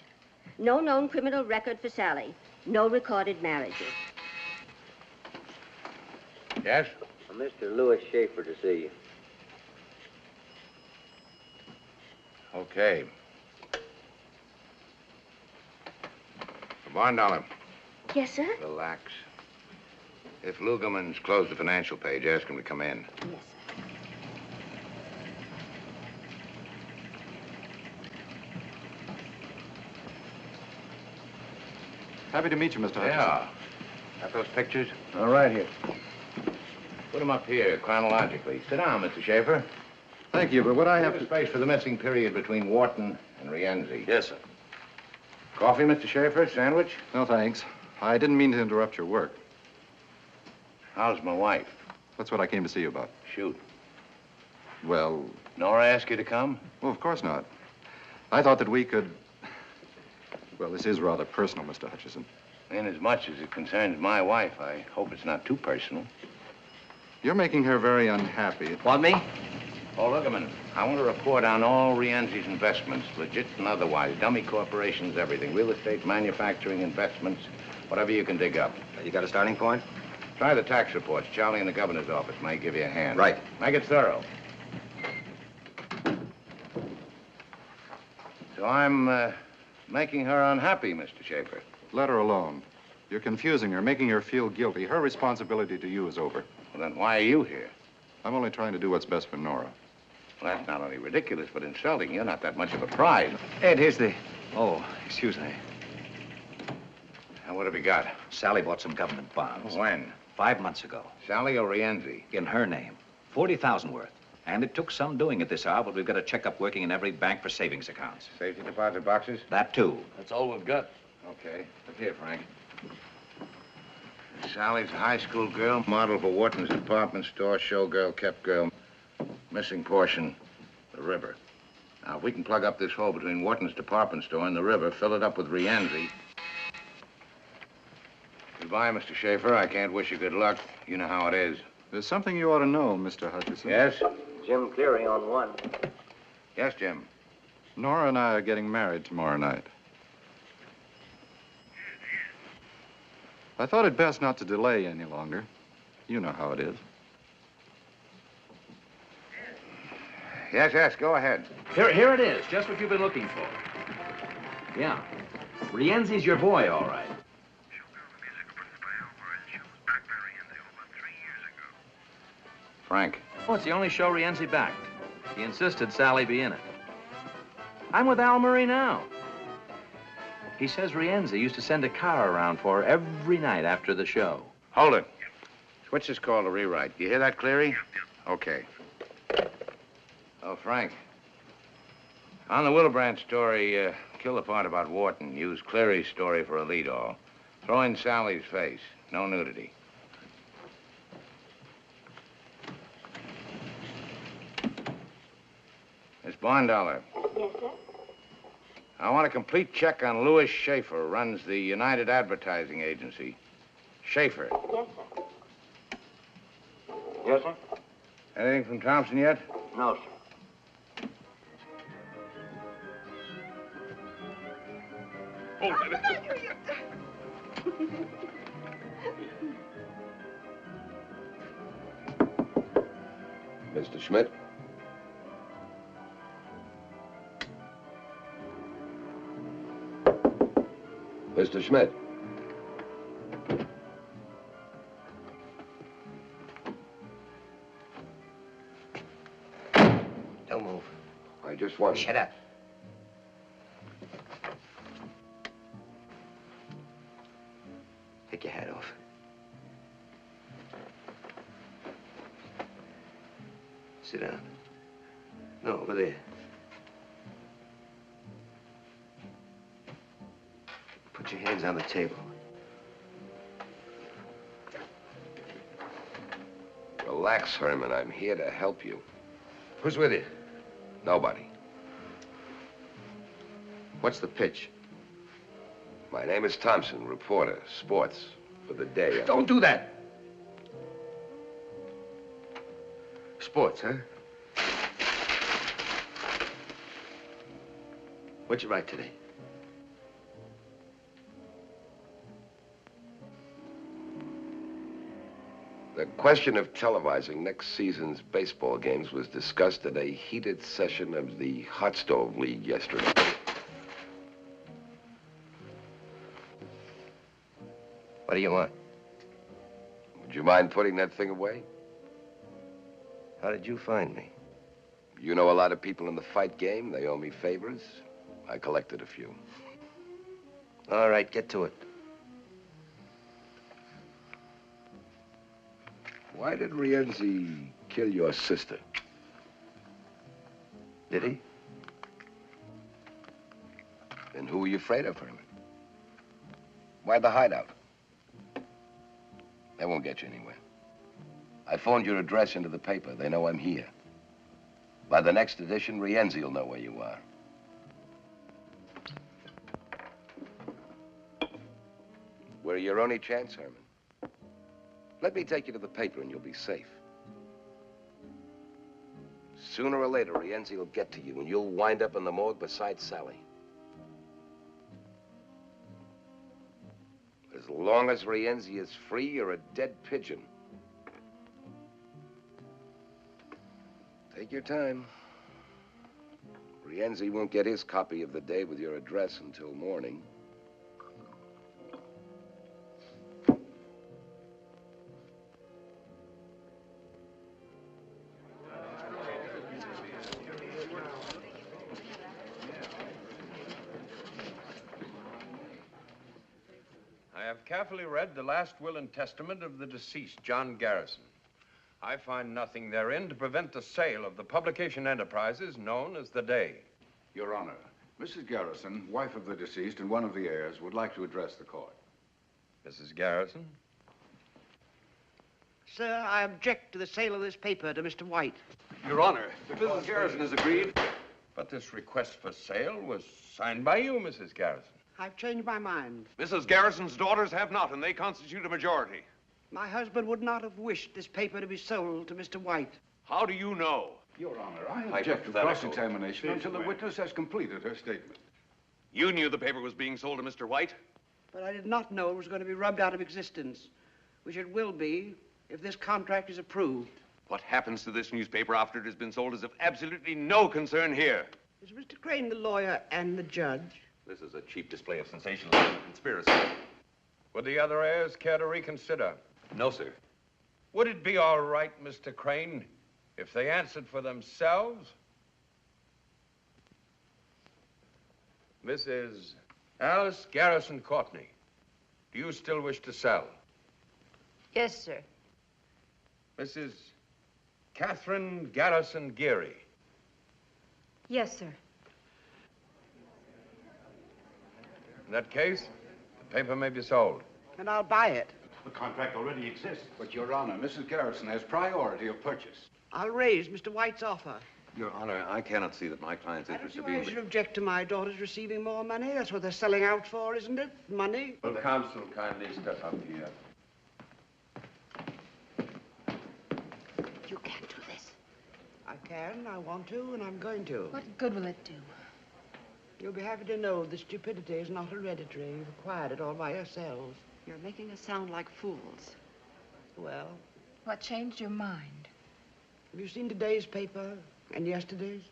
No known criminal record for Sally. No recorded marriages. Yes? Mr. Louis Schaefer to see you. Okay. Barn dollar. Yes, sir? Relax. If Lugerman's closed the financial page, ask him to come in. Yes, sir. Happy to meet you, Mr. Hutchinson. Yeah. Got those pictures? All right, here. Put them up here, chronologically. Sit down, Mr. Schaefer. Thank you, but what I have Leave a space for the missing period between Wharton and Rienzi. Yes, sir. Coffee, Mr. Schaefer? Sandwich? No, thanks. I didn't mean to interrupt your work. How's my wife? That's what I came to see you about. Shoot. Well... Nora asked you to come? Well, of course not. I thought that we could... Well, this is rather personal, Mr. Hutchison. Inasmuch as it concerns my wife, I hope it's not too personal. You're making her very unhappy. Want me? Oh, Lugerman, I want a report on all Rienzi's investments, legit and otherwise. Dummy corporations, everything. Real estate, manufacturing, investments, whatever you can dig up. You got a starting point? Try the tax reports. Charlie in the governor's office might give you a hand. Right. Make it thorough. So I'm making her unhappy, Mr. Schaefer. Let her alone. You're confusing her, making her feel guilty. Her responsibility to you is over. Well, then why are you here? I'm only trying to do what's best for Nora. Well, that's not only ridiculous, but insulting. You're not that much of a prize. Ed, here's the... Oh, excuse me. Now, what have we got? Sally bought some government bonds. When? 5 months ago. Sally or Rienzi? In her name. 40,000 worth. And it took some doing at this hour, but we've got a checkup working in every bank for savings accounts. Safety deposit boxes? That, too. That's all we've got. Okay. Look here, Frank. Sally's a high school girl, model for Wharton's department store, showgirl, kept girl. Missing portion, the river. Now, if we can plug up this hole between Wharton's department store and the river, fill it up with Rienzi. Goodbye, Mr. Schaefer. I can't wish you good luck. You know how it is. There's something you ought to know, Mr. Hutchison. Yes? Jim Cleary on one. Yes, Jim. Nora and I are getting married tomorrow night. I thought it best not to delay any longer. You know how it is. Yes, yes, go ahead. Here it is, just what you've been looking for. Yeah. Rienzi's your boy, all right. Frank. Oh, it's the only show Rienzi backed. He insisted Sally be in it. I'm with Al Murray now. He says Rienzi used to send a car around for her every night after the show. Hold it. Switch is called a rewrite. You hear that, Cleary? Okay. Oh, Frank. On the Willebrand story, kill the part about Wharton. Use Cleary's story for a lead-all. Throw in Sally's face. No nudity. Miss Bondollar. Yes, sir? I want a complete check on Louis Schaefer, runs the United Advertising Agency. Schaefer. Yes, sir. Yes, sir? Anything from Thompson yet? No, sir. Mr. Schmidt? Mr. Schmidt? Don't move. I just want... Shut up. Take your hat off. Sit down. No, over there. Put your hands on the table. Relax, Herman. I'm here to help you. Who's with you? Nobody. What's the pitch? My name is Thompson, reporter, sports, for the day. Don't do that. Sports, huh? What'd you write today? The question of televising next season's baseball games was discussed at a heated session of the Hot Stove League yesterday. What do you want? Would you mind putting that thing away? How did you find me? You know a lot of people in the fight game. They owe me favors. I collected a few. All right, get to it. Why did Rienzi kill your sister? Did he? Then who were you afraid of, Herman? Why the hideout? That won't get you anywhere. I phoned your address into the paper. They know I'm here. By the next edition, Rienzi will know where you are. We're your only chance, Herman. Let me take you to the paper and you'll be safe. Sooner or later, Rienzi will get to you and you'll wind up in the morgue beside Sally. As long as Rienzi is free, you're a dead pigeon. Take your time. Rienzi won't get his copy of the day with your address until morning. I have carefully read the last will and testament of the deceased, John Garrison. I find nothing therein to prevent the sale of the publication enterprises known as The Day. Your Honor, Mrs. Garrison, wife of the deceased and one of the heirs, would like to address the court. Mrs. Garrison? Sir, I object to the sale of this paper to Mr. White. Your Honor, if Mrs. Garrison has agreed. But this request for sale was signed by you, Mrs. Garrison. I've changed my mind. Mrs. Garrison's daughters have not, and they constitute a majority. My husband would not have wished this paper to be sold to Mr. White. How do you know? Your Honor, I object to cross-examination until the witness has completed her statement. You knew the paper was being sold to Mr. White? But I did not know it was going to be rubbed out of existence, which it will be if this contract is approved. What happens to this newspaper after it has been sold is of absolutely no concern here. Is Mr. Crane the lawyer and the judge? This is a cheap display of sensationalism and conspiracy. Would the other heirs care to reconsider? No, sir. Would it be all right, Mr. Crane, if they answered for themselves? Mrs. Alice Garrison Courtney, do you still wish to sell? Yes, sir. Mrs. Catherine Garrison Geary. Yes, sir. In that case, the paper may be sold. And I'll buy it. The contract already exists. But, Your Honor, Mrs. Garrison has priority of purchase. I'll raise Mr. White's offer. Your Honor, I cannot see that my client's interest I should object to my daughters receiving more money. That's what they're selling out for, isn't it? Money. Will counsel kindly step up here? You can't do this. I can, I want to, and I'm going to. What good will it do? You'll be happy to know that stupidity is not hereditary. You've acquired it all by yourselves. You're making us sound like fools. Well, What changed your mind? have you seen today's paper and yesterday's?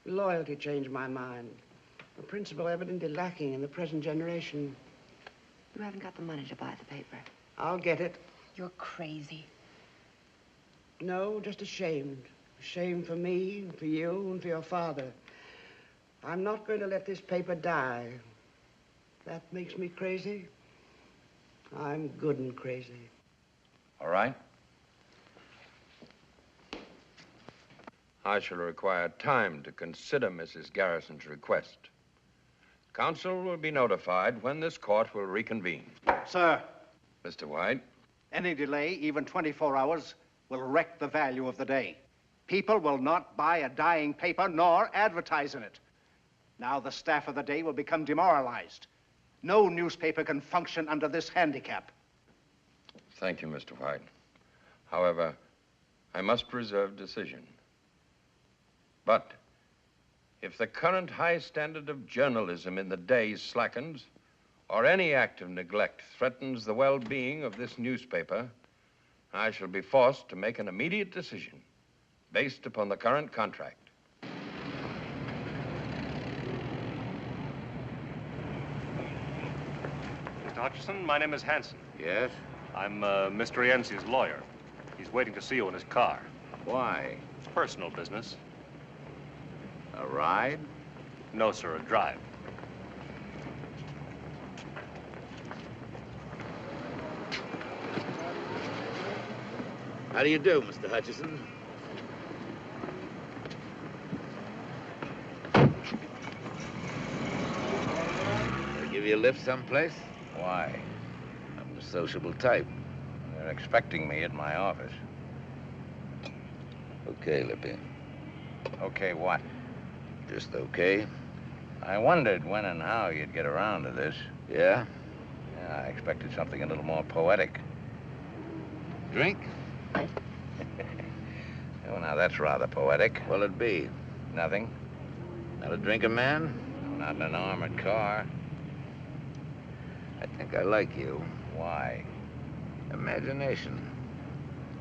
Loyalty changed my mind. A principle evidently lacking in the present generation. You haven't got the money to buy the paper. I'll get it. You're crazy. No, just ashamed. Ashamed for me, and for you, and for your father. I'm not going to let this paper die. That makes me crazy. I'm good and crazy. All right. I shall require time to consider Mrs. Garrison's request. Counsel will be notified when this court will reconvene. Sir, Mr. White? any delay, even 24 hours, will wreck the value of the day. People will not buy a dying paper nor advertise in it. Now the staff of the day will become demoralized. No newspaper can function under this handicap. Thank you, Mr. White. However, I must reserve decision. But if the current high standard of journalism in the day slackens, or any act of neglect threatens the well-being of this newspaper, I shall be forced to make an immediate decision based upon the current contract. Mr. Hutchison, my name is Hanson. Yes? I'm Mr. Yancey's lawyer. He's waiting to see you in his car. Why? It's personal business. A ride? No, sir, a drive. How do you do, Mr. Hutchison? They give you a lift someplace? Why? I'm the sociable type. They're expecting me at my office. Okay, Lippy. Okay, what? Just okay. I wondered when and how you'd get around to this. Yeah? Yeah, I expected something a little more poetic. Drink? Oh, now that's rather poetic. What'll it be? Nothing. Not a drinking man? Not in an armored car. I think I like you. Why? Imagination.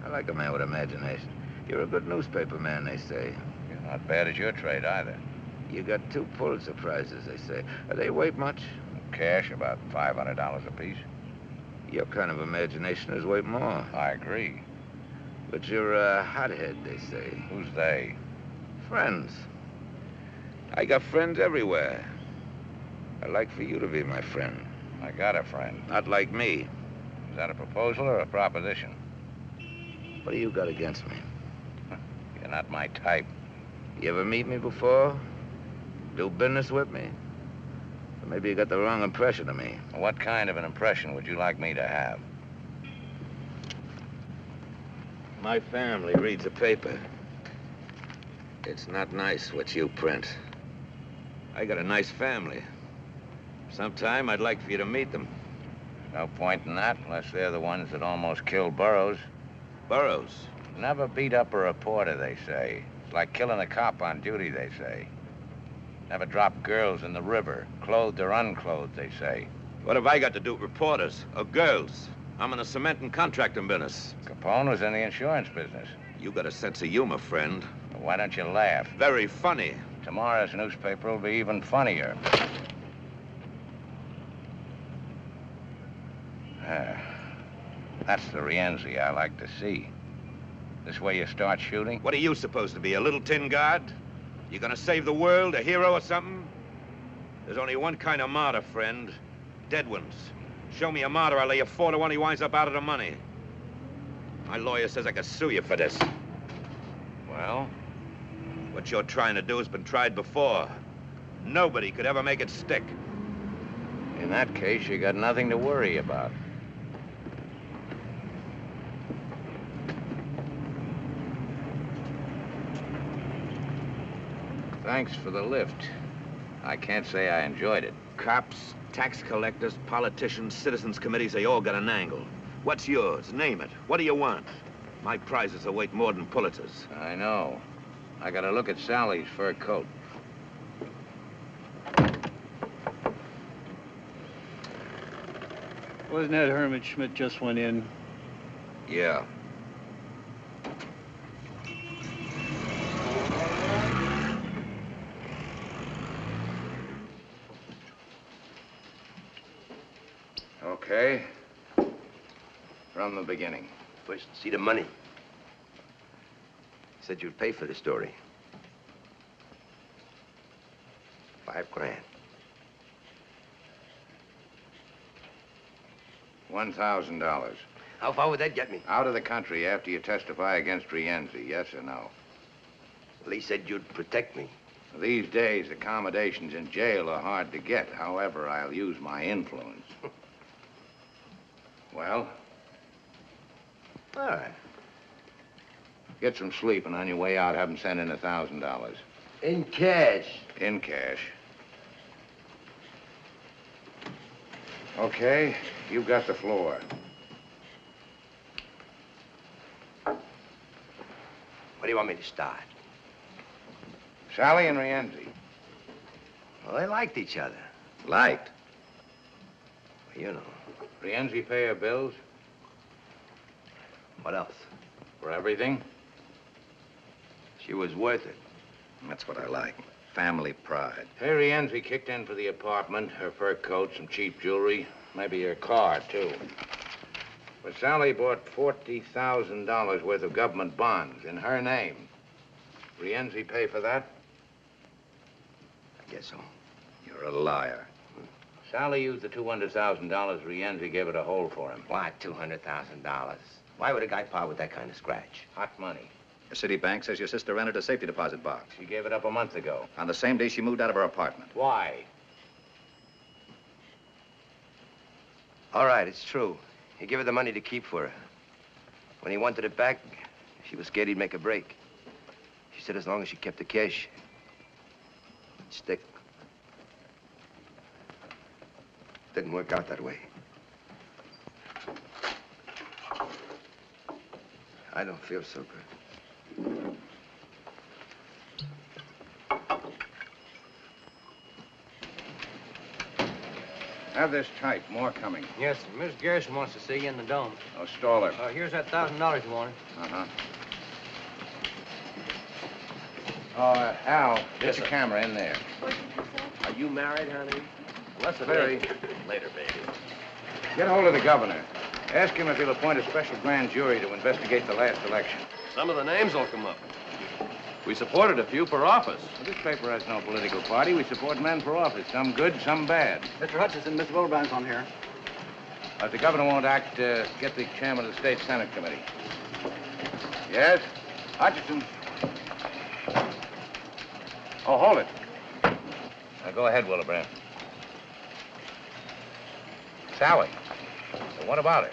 I like a man with imagination. You're a good newspaper man, they say. You're not bad at your trade, either. You got 2 Pulitzer Prizes, they say. They weight much? Cash, about $500 apiece. Your kind of imagination is worth more. I agree. But you're a hothead, they say. Who's they? Friends. I got friends everywhere. I'd like for you to be my friend. I got a friend. Not like me. Is that a proposal or a proposition? What do you got against me? You're not my type. You ever meet me before? Do business with me? Or maybe you got the wrong impression of me. What kind of an impression would you like me to have? My family reads the paper. It's not nice what you print. I got a nice family. Sometime I'd like for you to meet them. No point in that, unless they're the ones that almost killed Burroughs. Burroughs? Never beat up a reporter, they say. It's like killing a cop on duty, they say. Never drop girls in the river, clothed or unclothed, they say. What have I got to do with reporters or girls? I'm in the cement and contracting business. Capone was in the insurance business. You got a sense of humor, friend. Well, why don't you laugh? Very funny. Tomorrow's newspaper will be even funnier. That's the Rienzi I like to see. This way you start shooting? What are you supposed to be, a little tin guard? You gonna save the world, a hero or something? There's only one kind of martyr, friend. Dead ones. Show me a martyr, I'll lay you 4 to 1 he winds up out of the money. My lawyer says I could sue you for this. Well? What you're trying to do has been tried before. Nobody could ever make it stick. In that case, you got nothing to worry about. Thanks for the lift. I can't say I enjoyed it. Cops, tax collectors, politicians, citizens committees, they all got an angle. What's yours? Name it. What do you want? My prizes are worth more than Pulitzers. I know. I gotta look at Sally's fur coat. Wasn't that Herman Schmidt just went in? Yeah. Okay. From the beginning. First, see the money. Said you'd pay for the story. 5 grand. $1,000. How far would that get me? Out of the country after you testify against Rienzi, yes or no? Well, he said you'd protect me. These days, accommodations in jail are hard to get. However, I'll use my influence. Well? All right. Get some sleep, and on your way out, have him send in $1,000. In cash? In cash. Okay, you've got the floor. Where do you want me to start? Sally and Rienzi. Well, they liked each other. Liked? Well, you know. Rienzi pay her bills? What else? For everything? She was worth it. That's what I like. Family pride. Hey, Rienzi kicked in for the apartment, her fur coat, some cheap jewelry, maybe her car, too. But Sally bought $40,000 worth of government bonds in her name. Rienzi pay for that? I guess so. You're a liar. Sally used the $200,000 Rienzi gave her to hold for him. What, $200,000? Why would a guy part with that kind of scratch? Hot money. The city bank says your sister rented a safety deposit box. She gave it up a month ago. On the same day she moved out of her apartment. Why? All right, it's true. He gave her the money to keep for her. When he wanted it back, she was scared he'd make a break. She said as long as she kept the cash, it'd stick. Didn't work out that way. I don't feel so good. Have this type. More coming. Yes, sir. Miss Garrison wants to see you in the dome. Oh, stall her. Here's that $1,000 you wanted. Uh-huh. Al, get your camera in there. Are you married, honey? Less very. Later, baby. Get hold of the governor. Ask him if he'll appoint a special grand jury to investigate the last election. Some of the names will come up. We supported a few for office. Well, this paper has no political party. We support men for office. Some good, some bad. Mr. Hutchison, Mr. Wilbrand's on here. If the governor won't act, get the chairman of the State Senate Committee. Yes? Hutchison. Oh, hold it. Now, go ahead, Wilbrand. Sally. Well, what about her?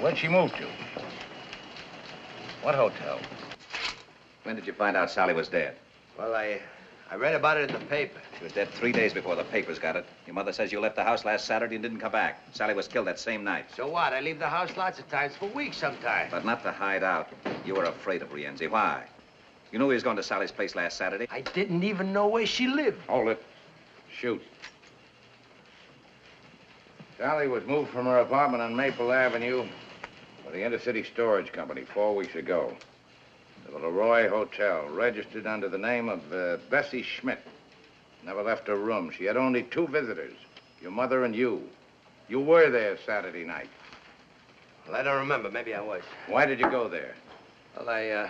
Where'd she move to? What hotel? When did you find out Sally was dead? Well, I I read about it in the paper. She was dead 3 days before the papers got it. Your mother says you left the house last Saturday and didn't come back. Sally was killed that same night. So what? I leave the house lots of times, for weeks sometimes. But not to hide out. You were afraid of Rienzi. Why? You knew he was going to Sally's place last Saturday. I didn't even know where she lived. Hold it. Shoot. Sally was moved from her apartment on Maple Avenue to the Intercity Storage Company 4 weeks ago. The Leroy Hotel, registered under the name of Bessie Schmidt. Never left her room. She had only 2 visitors, your mother and you. You were there Saturday night. Well, I don't remember. Maybe I was. Why did you go there? Well,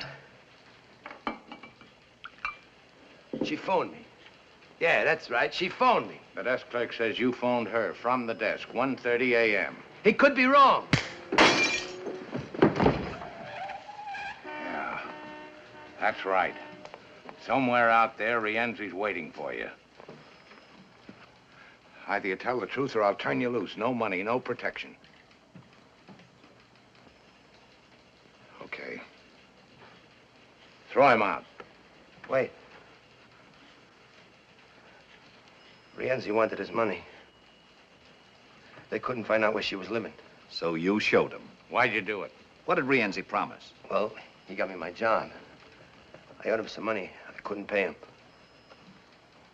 she phoned me. Yeah, that's right. She phoned me. The desk clerk says you phoned her from the desk, 1:30 a.m. He could be wrong. Yeah, that's right. Somewhere out there, Rienzi's waiting for you. Either you tell the truth or I'll turn you loose. No money, no protection. Okay. Throw him out. Wait. Rienzi wanted his money. They couldn't find out where she was living. So you showed him. Why'd you do it? What did Rienzi promise? Well, he got me my job. I owed him some money. I couldn't pay him.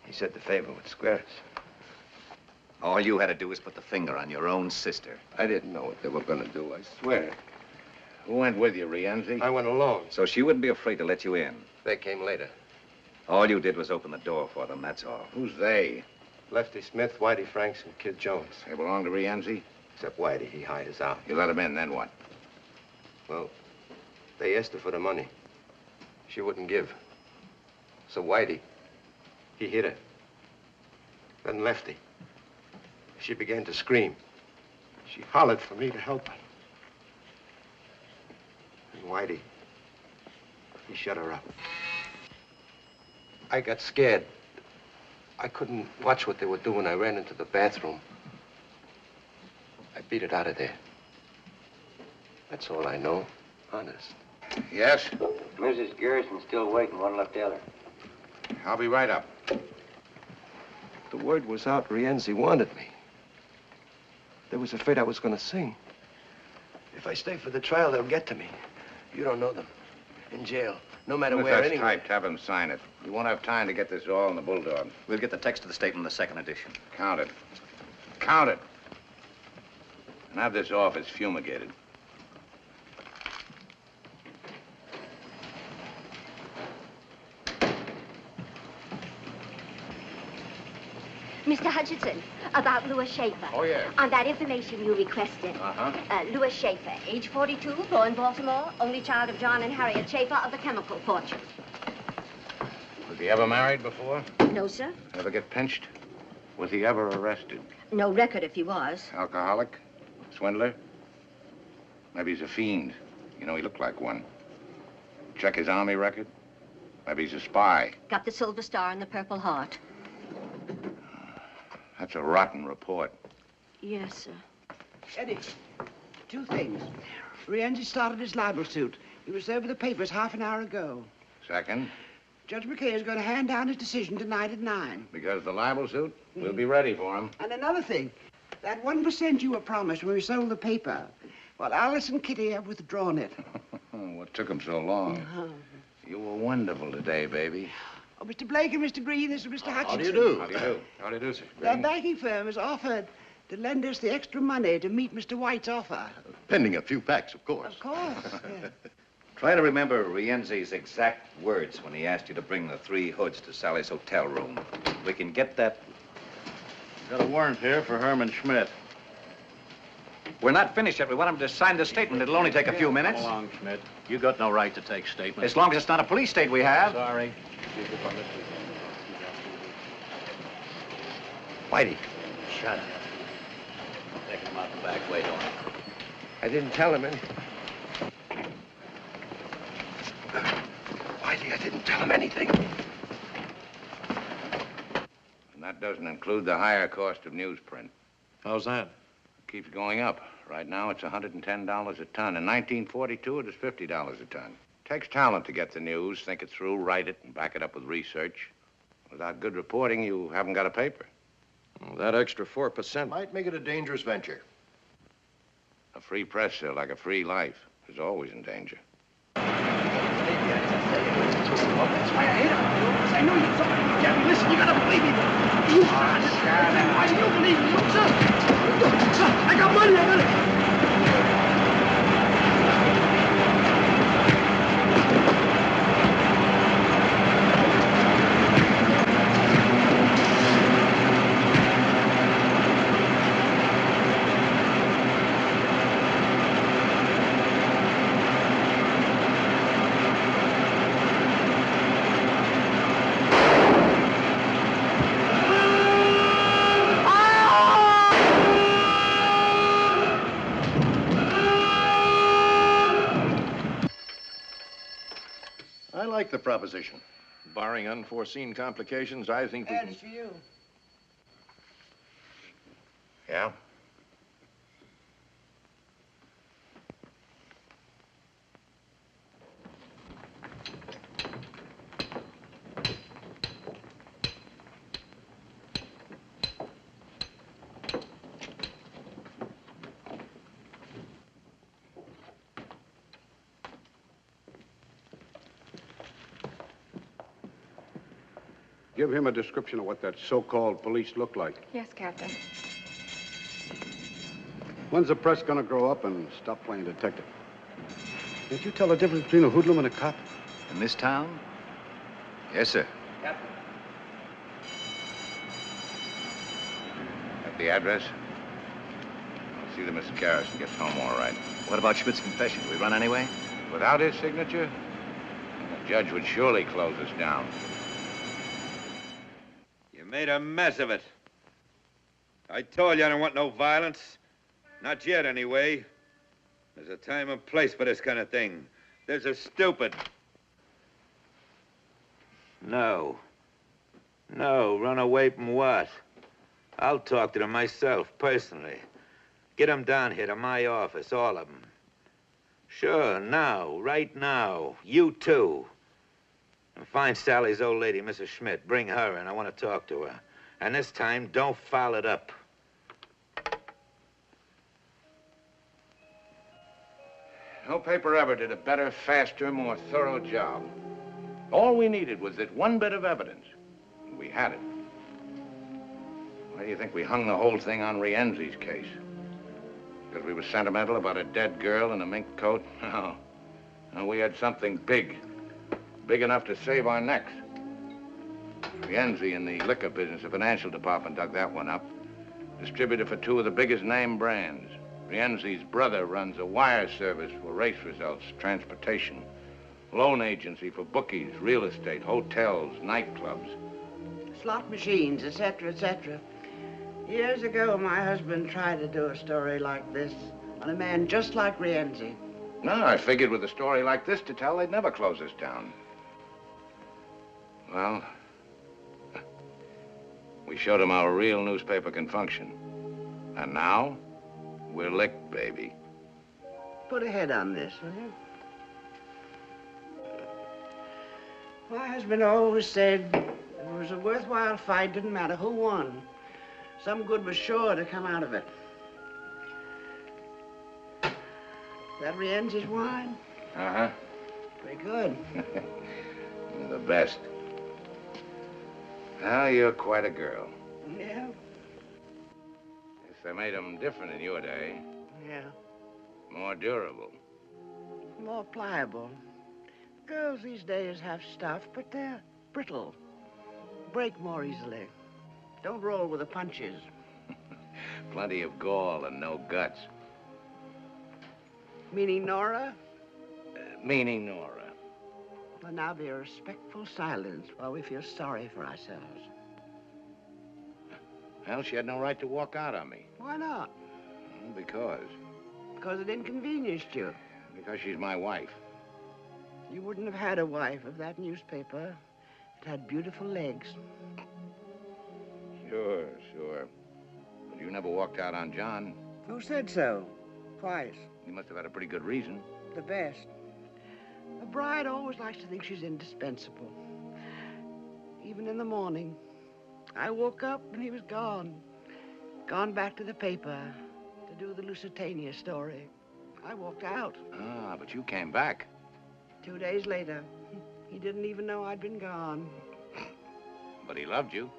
He said the favor would square us. All you had to do was put the finger on your own sister. I didn't know what they were going to do, I swear. Who went with you, Rienzi? I went alone. So she wouldn't be afraid to let you in. They came later. All you did was open the door for them, that's all. Who's they? Lefty Smith, Whitey Franks, and Kid Jones. They belong to Rienzi? Except Whitey. He hired us out. You let him in, then what? Well, they asked her for the money. She wouldn't give. So Whitey, he hit her. Then Lefty. She began to scream. She hollered for me to help her. And Whitey, he shut her up. I got scared. I couldn't watch what they were doing. I ran into the bathroom. I beat it out of there. That's all I know, honest. Yes? Mrs. Garrison's still waiting. What'll I tell her? I'll be right up. The word was out Rienzi wanted me. They was afraid I was going to sing. If I stay for the trial, they'll get to me. You don't know them. In jail. No matter If where, that's anyway. typed, have him sign it. You won't have time to get this all in the Bulldog. We'll get the text of the statement in the second edition. Count it. Count it. And have this office fumigated. Mr. Hutchinson, about Louis Schaefer. Oh, yes. On that information you requested. Louis Schaefer, age 42, born Baltimore, only child of John and Harriet Schaefer of the chemical fortune. Was he ever married before? No, sir. Ever get pinched? Was he ever arrested? No record if he was. Alcoholic? Swindler? Maybe he's a fiend. You know, he looked like one. Check his army record? Maybe he's a spy. Got the Silver Star and the Purple Heart. That's a rotten report. Yes, sir. Eddie, 2 things. Rienzi started his libel suit. He was over the papers half an hour ago. Second, Judge McKay is going to hand down his decision tonight at 9. because the libel suit, we'll be ready for him. And another thing, that 1% you were promised when we sold the paper, well, Alice and Kitty have withdrawn it. What took him so long? You were wonderful today, baby. Oh, Mr. Blake and Mr. Green, this is Mr. Hutchinson. How do you do? How do you do? How do you do, sir? Their banking firm has offered to lend us the extra money to meet Mr. White's offer. Pending a few facts, of course. Of course, yeah. Try to remember Rienzi's exact words when he asked you to bring the 3 hoods to Sally's hotel room. We can get that. Got a warrant here for Herman Schmidt. We're not finished yet. We want him to sign the statement. It'll only take a few minutes. Come along, Schmidt. You got no right to take statements. As long as it's not a police state we have. Sorry. Whitey. Shut up. Take him out the back way, don't I didn't tell him anything. Whitey, I didn't tell him anything. And that doesn't include the higher cost of newsprint. How's that? Keeps going up. Right now, it's $110 a ton. In 1942, it was $50 a ton. Takes talent to get the news, think it through, write it, and back it up with research. Without good reporting, you haven't got a paper. Well, that extra 4% might make it a dangerous venture. A free press, sir, like a free life, is always in danger. That's why I hate him. I know you're somebody who can't listen. You gotta believe me. You are. Why do you believe me? Look, sir. Look, sir, I got money. I got it. I like the proposition. Barring unforeseen complications, I think we can... That's for you. Yeah? Give him a description of what that so-called police look like. Yes, Captain. When's the press gonna grow up and stop playing detective? Can't you tell the difference between a hoodlum and a cop? In this town? Yes, sir. Captain. Got the address? I'll see that Mr. Garrison gets home all right. What about Schmidt's confession? We run anyway? Without his signature, the judge would surely close us down. You made a mess of it. I told you I don't want no violence. Not yet, anyway. There's a time and place for this kind of thing. There's a stupid. No. No, run away from what? I'll talk to them myself, personally. Get them down here to my office, all of them. Sure, now, right now. You too. And find Sally's old lady, Mrs. Schmidt. Bring her in. I want to talk to her. And this time, don't foul it up. No paper ever did a better, faster, more thorough job. All we needed was that one bit of evidence. And we had it. Why do you think we hung the whole thing on Rienzi's case? Because we were sentimental about a dead girl in a mink coat? No. No, we had something big. Big enough to save our necks. Rienzi in the liquor business, the financial department dug that one up. Distributor for two of the biggest name brands. Rienzi's brother runs a wire service for race results, transportation, loan agency for bookies, real estate, hotels, nightclubs. Slot machines, etc., etc. Years ago, my husband tried to do a story like this on a man just like Rienzi. No, I figured with a story like this to tell, they'd never close us down. Well, we showed them how a real newspaper can function. And now, we're licked, baby. Put a head on this, will you? My husband always said it was a worthwhile fight, didn't matter who won. Some good was sure to come out of it. That Rienzi's wine? Uh-huh. Pretty good. The best. Well, you're quite a girl. Yeah? Guess they made them different in your day. Yeah. More durable. More pliable. Girls these days have stuff, but they're brittle. Break more easily. Don't roll with the punches. Plenty of gall and no guts. Meaning Nora? Meaning Nora. Well, now be a respectful silence while we feel sorry for ourselves. Well, she had no right to walk out on me. Why not? Because. Because it inconvenienced you. Because she's my wife. You wouldn't have had a wife if that newspaper had beautiful legs. Sure, sure. But you never walked out on John. Who said so? Twice. You must have had a pretty good reason. The best. A bride always likes to think she's indispensable. even in the morning. I woke up and he was gone. Gone back to the paper to do the Lusitania story. I walked out. Ah, but you came back. 2 days later, he didn't even know I'd been gone. But he loved you.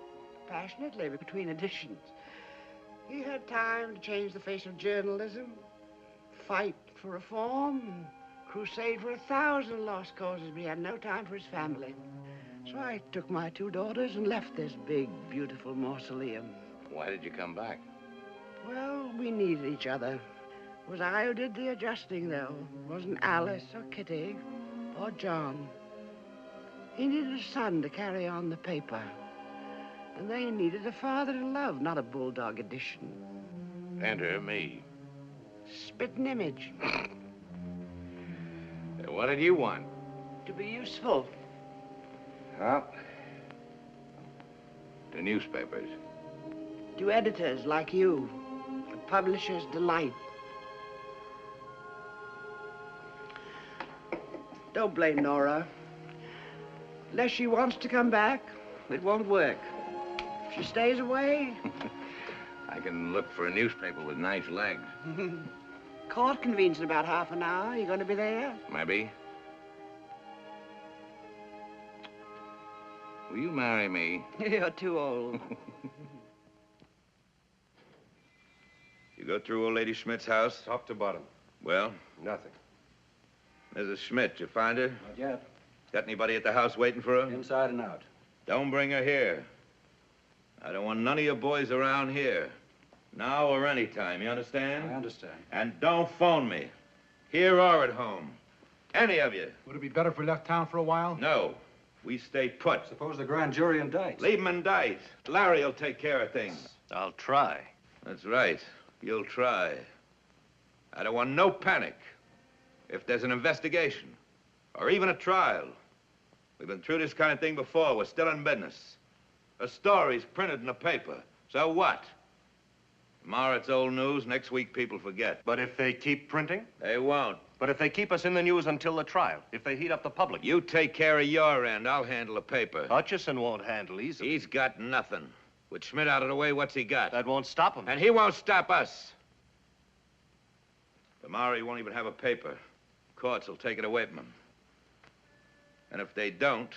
Passionately, between editions. He had time to change the face of journalism, fight for reform, and crusade for 1,000 lost causes, but he had no time for his family. So I took my 2 daughters and left this big, beautiful mausoleum. Why did you come back? Well, we needed each other. It was I who did the adjusting, though. It wasn't Alice or Kitty or John. He needed a son to carry on the paper. And they needed a father to love, not a bulldog edition. Enter me. Spitting image. What did you want? To be useful. Well, the newspapers. To editors like you. A publisher's delight. Don't blame Nora. Unless she wants to come back, it won't work. If she stays away... I can look for a newspaper with nice legs. Court convenes in about half an hour. You going to be there? Maybe. Will you marry me? You're too old. You go through old Lady Schmidt's house? Top to bottom. Well? Nothing. Mrs. Schmidt, you find her? Not yet. Got anybody at the house waiting for her? Inside and out. Don't bring her here. I don't want none of your boys around here. Now or any time, you understand? I understand. And don't phone me. Here or at home. Any of you. Would it be better if we left town for a while? No. We stay put. Suppose the grand jury indicts. Leave them indict. Larry will take care of things. I'll try. That's right. You'll try. I don't want no panic. If there's an investigation, or even a trial. We've been through this kind of thing before. We're still in business. A story's printed in the paper. So what? Tomorrow it's old news. Next week people forget. But if they keep printing? They won't. But if they keep us in the news until the trial, if they heat up the public? You take care of your end. I'll handle the paper. Hutchison won't handle easily. He's got nothing. With Schmidt out of the way, what's he got? That won't stop him. And he won't stop us. Tomorrow he won't even have a paper. Courts will take it away from him. And if they don't,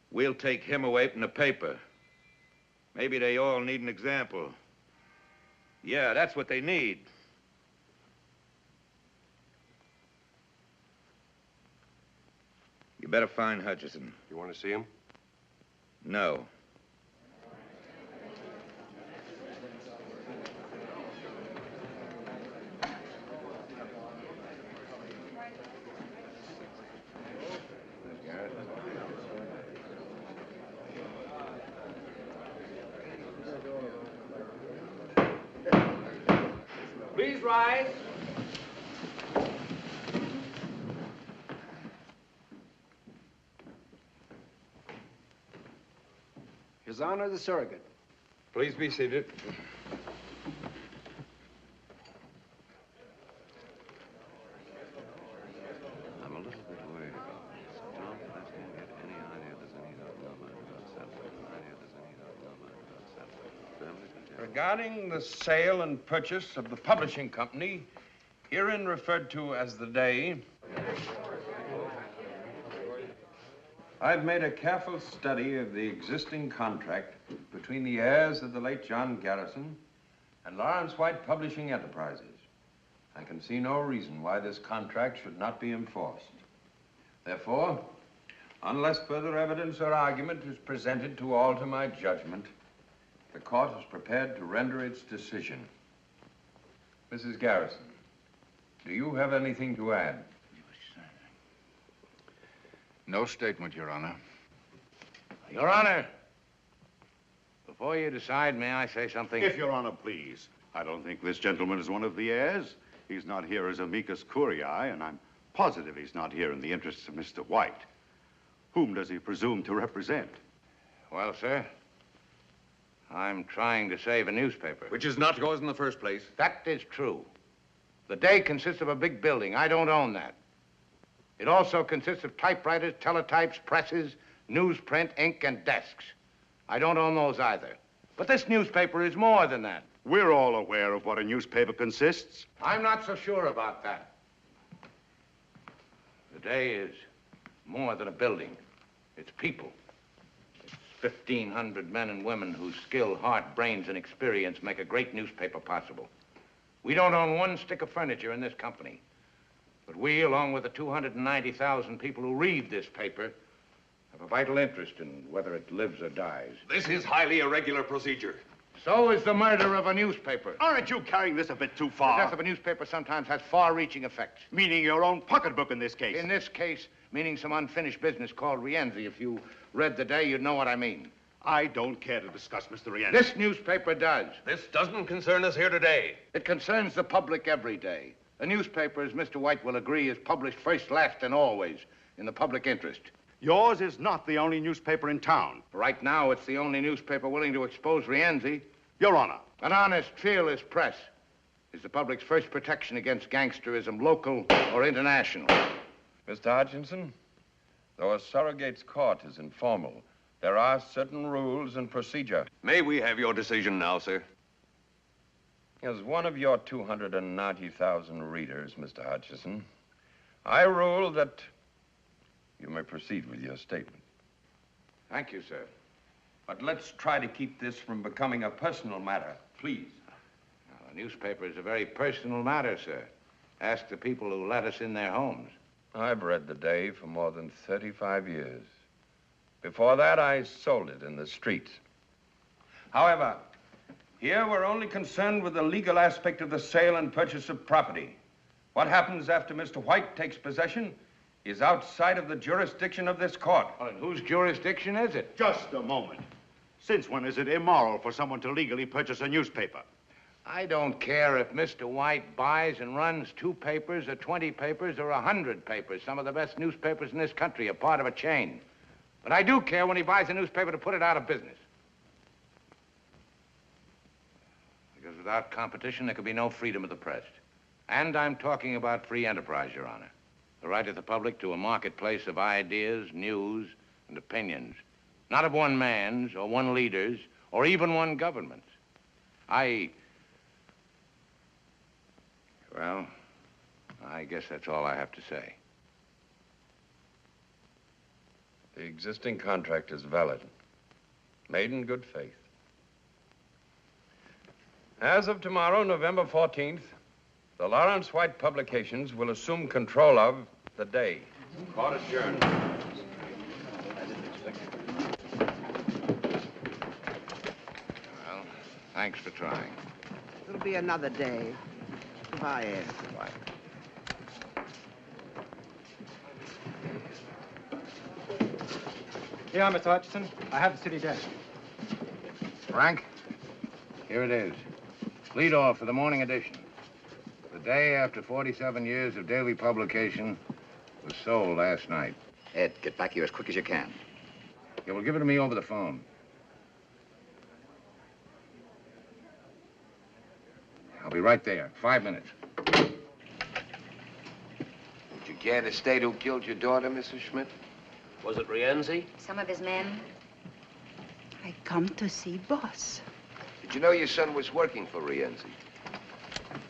we'll take him away from the paper. Maybe they all need an example. Yeah, that's what they need. You better find Hutchison. You want to see him? No. Please rise. His Honor, the surrogate. Please be seated. I'm a little bit worried about this. Don't let him get any idea there's any doubt in my mind about settlement. Regarding the sale and purchase of the publishing company, herein referred to as the Day, I've made a careful study of the existing contract between the heirs of the late John Garrison and Lawrence White Publishing Enterprises. I can see no reason why this contract should not be enforced. Therefore, unless further evidence or argument is presented to alter my judgment, the court is prepared to render its decision. Mrs. Garrison, do you have anything to add? No statement, Your Honor. Your Honor, before you decide, may I say something? If Your Honor, please. I don't think this gentleman is one of the heirs. He's not here as amicus curiae, and I'm positive he's not here in the interests of Mr. White. Whom does he presume to represent? Well, sir, I'm trying to save a newspaper. Which is not yours in the first place. That is true. The Day consists of a big building. I don't own that. It also consists of typewriters, teletypes, presses, newsprint, ink, and desks. I don't own those either. But this newspaper is more than that. We're all aware of what a newspaper consists. I'm not so sure about that. The Day is more than a building. It's people. It's 1,500 men and women whose skill, heart, brains, and experience make a great newspaper possible. We don't own one stick of furniture in this company. But we, along with the 290,000 people who read this paper, have a vital interest in whether it lives or dies. This is highly irregular procedure. So is the murder of a newspaper. Aren't you carrying this a bit too The far? death of a newspaper sometimes has far-reaching effects. Meaning your own pocketbook in this case. In this case, meaning some unfinished business called Rienzi. If you read the Day, you'd know what I mean. I don't care to discuss Mr. Rienzi. This newspaper does. This doesn't concern us here today. It concerns the public every day. A newspaper, as Mr. White will agree, is published first, last, and always in the public interest. Yours is not the only newspaper in town. Right now, it's the only newspaper willing to expose Rienzi. Your Honor. An honest, fearless press is the public's first protection against gangsterism, local or international. Mr. Hutchinson, though a surrogate's court is informal, there are certain rules and procedure. May we have your decision now, sir? As one of your 290,000 readers, Mr. Hutchison, I rule that you may proceed with your statement. Thank you, sir. But let's try to keep this from becoming a personal matter, please. Now, the newspaper is a very personal matter, sir. Ask the people who let us in their homes. I've read the Day for more than 35 years. Before that, I sold it in the streets. However, here we're only concerned with the legal aspect of the sale and purchase of property. What happens after Mr. White takes possession is outside of the jurisdiction of this court. Well, in whose jurisdiction is it? Just a moment. Since when is it immoral for someone to legally purchase a newspaper? I don't care if Mr. White buys and runs 2 papers or 20 papers or 100 papers. Some of the best newspapers in this country are part of a chain. But I do care when he buys a newspaper to put it out of business. Because without competition, there could be no freedom of the press. And I'm talking about free enterprise, Your Honor. The right of the public to a marketplace of ideas, news, and opinions. Not of one man's or one leader's or even one government's. Well, I guess that's all I have to say. The existing contract is valid, made in good faith. As of tomorrow, November 14th, the Lawrence White Publications will assume control of the Day. Court adjourned. Well, thanks for trying. It'll be another day. Goodbye, Ed. Goodbye. Here, Mr. Hutchison. I have the city desk. Frank, here it is. Lead off for the morning edition. The Day, after 47 years of daily publication, was sold last night. Ed, get back here as quick as you can. Yeah, well, give it to me over the phone. I'll be right there. 5 minutes. Would you care to state who killed your daughter, Mrs. Schmidt? Was it Rienzi? Some of his men. I come to see boss. Did you know your son was working for Rienzi?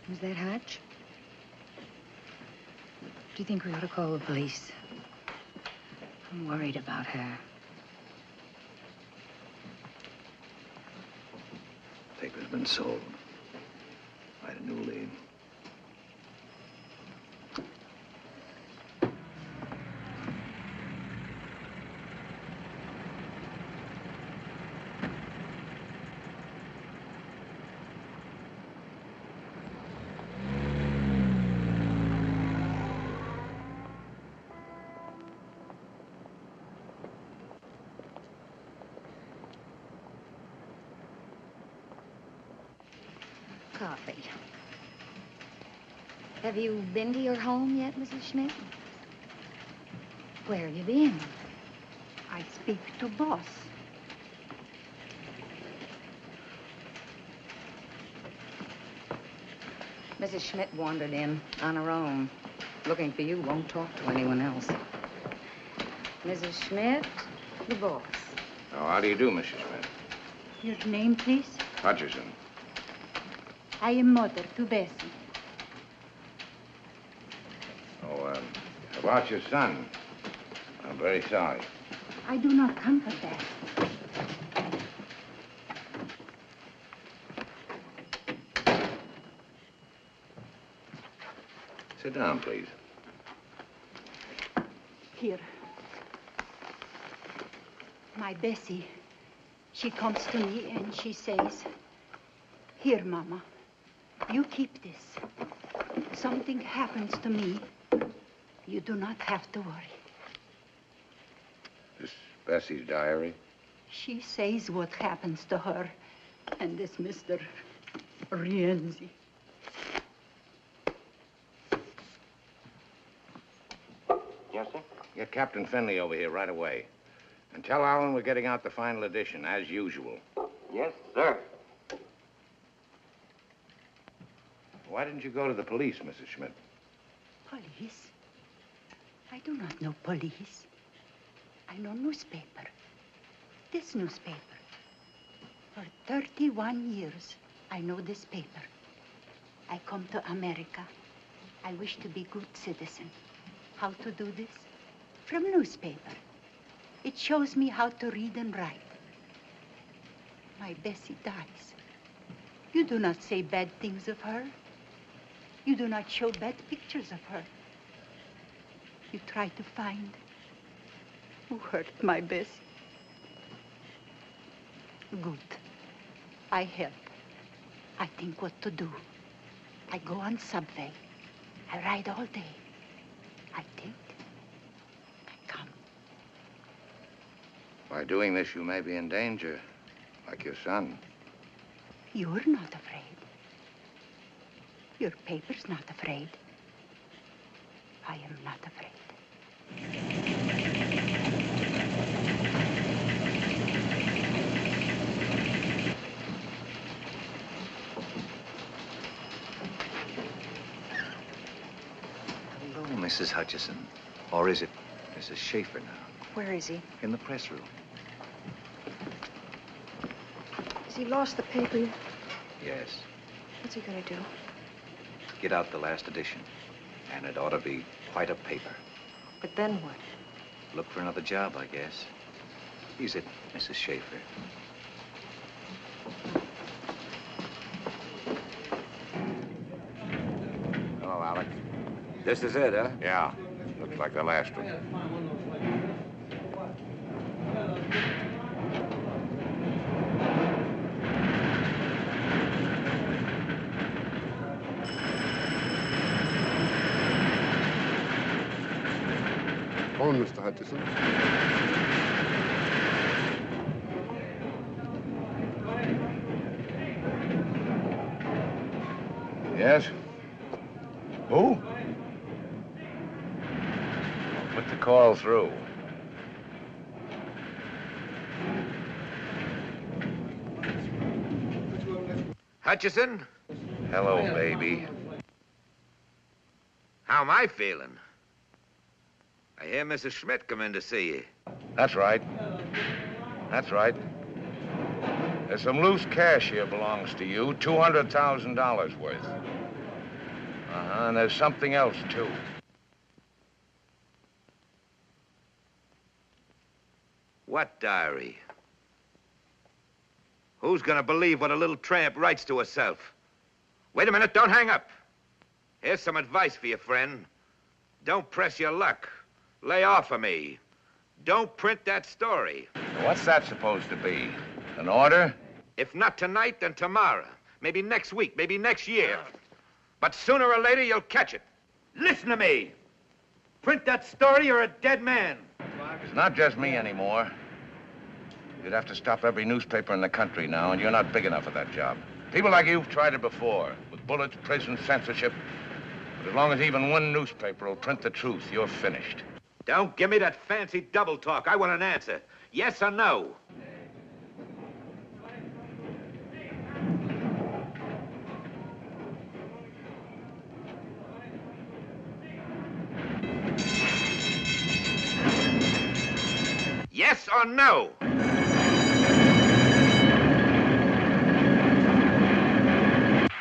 Was that Hutch? Do you think we ought to call the police? I'm worried about her. Paper's been sold. Write a new lead. Coffee. Have you been to your home yet, Mrs. Schmidt? Where have you been? I speak to boss. Mrs. Schmidt wandered in on her own. Looking for you, won't talk to anyone else. Mrs. Schmidt? The boss. Oh, how do you do, Mrs. Smith? Your name, please? Hutchison. I am mother to Bessie. Oh, about your son. I'm very sorry. I do not come for that. Sit down, please. Here. My Bessie, she comes to me and she says, "Here, Mama, you keep this. If something happens to me, you do not have to worry." This Bessie's diary? She says what happens to her and this Mr. Rienzi. Yes, sir? Get Captain Finley over here right away. And tell Alan we're getting out the final edition, as usual. Yes, sir. Why didn't you go to the police, Mrs. Schmidt? Police? I do not know police. I know newspaper. This newspaper. For 31 years, I know this paper. I come to America. I wish to be good citizen. How to do this? From newspaper. It shows me how to read and write. My Bessie dies. You do not say bad things of her. You do not show bad pictures of her. You try to find who hurt my Bessie. Good. I help. I think what to do. I go on subway. I ride all day. I think. By doing this, you may be in danger, like your son. You're not afraid. Your paper's not afraid. I am not afraid. Hello, Mrs. Hutchison. Or is it Mrs. Schaefer now? Where is he? In the press room. Has he lost the paper? Yes. What's he gonna do? Get out the last edition. And it ought to be quite a paper. But then what? Look for another job, I guess. Is it, Mrs. Schaefer? Hello, Alex. This is it, huh? Yeah. Looks like the last one. On, Mr. Hutchison. Yes? Who? Put the call through. Hutchison? Hello, baby. How am I feeling? I hear Mrs. Schmidt come in to see you. That's right. That's right. There's some loose cash here belongs to you, $200,000 worth. And there's something else, too. What diary? Who's gonna believe what a little tramp writes to herself? Wait a minute, don't hang up. Here's some advice for you, friend. Don't press your luck. Lay off of me. Don't print that story. What's that supposed to be? An order? If not tonight, then tomorrow. Maybe next week, maybe next year. But sooner or later, you'll catch it. Listen to me. Print that story, you're a dead man. It's not just me anymore. You'd have to stop every newspaper in the country now, and you're not big enough for that job. People like you've tried it before, with bullets, prison, censorship. But as long as even one newspaper will print the truth, you're finished. Don't give me that fancy double talk. I want an answer. Yes or no? Yes or no?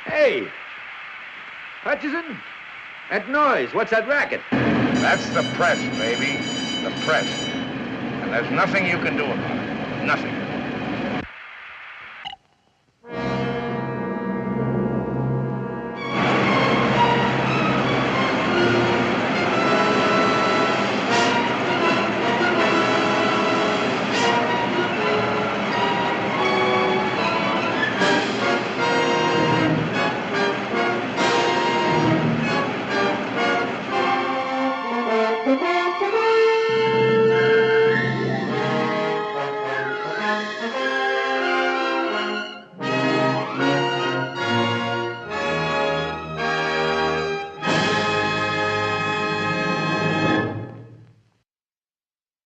Hey! Hutchison? That noise, what's that racket? That's the press, baby. The press. And there's nothing you can do about it. Nothing.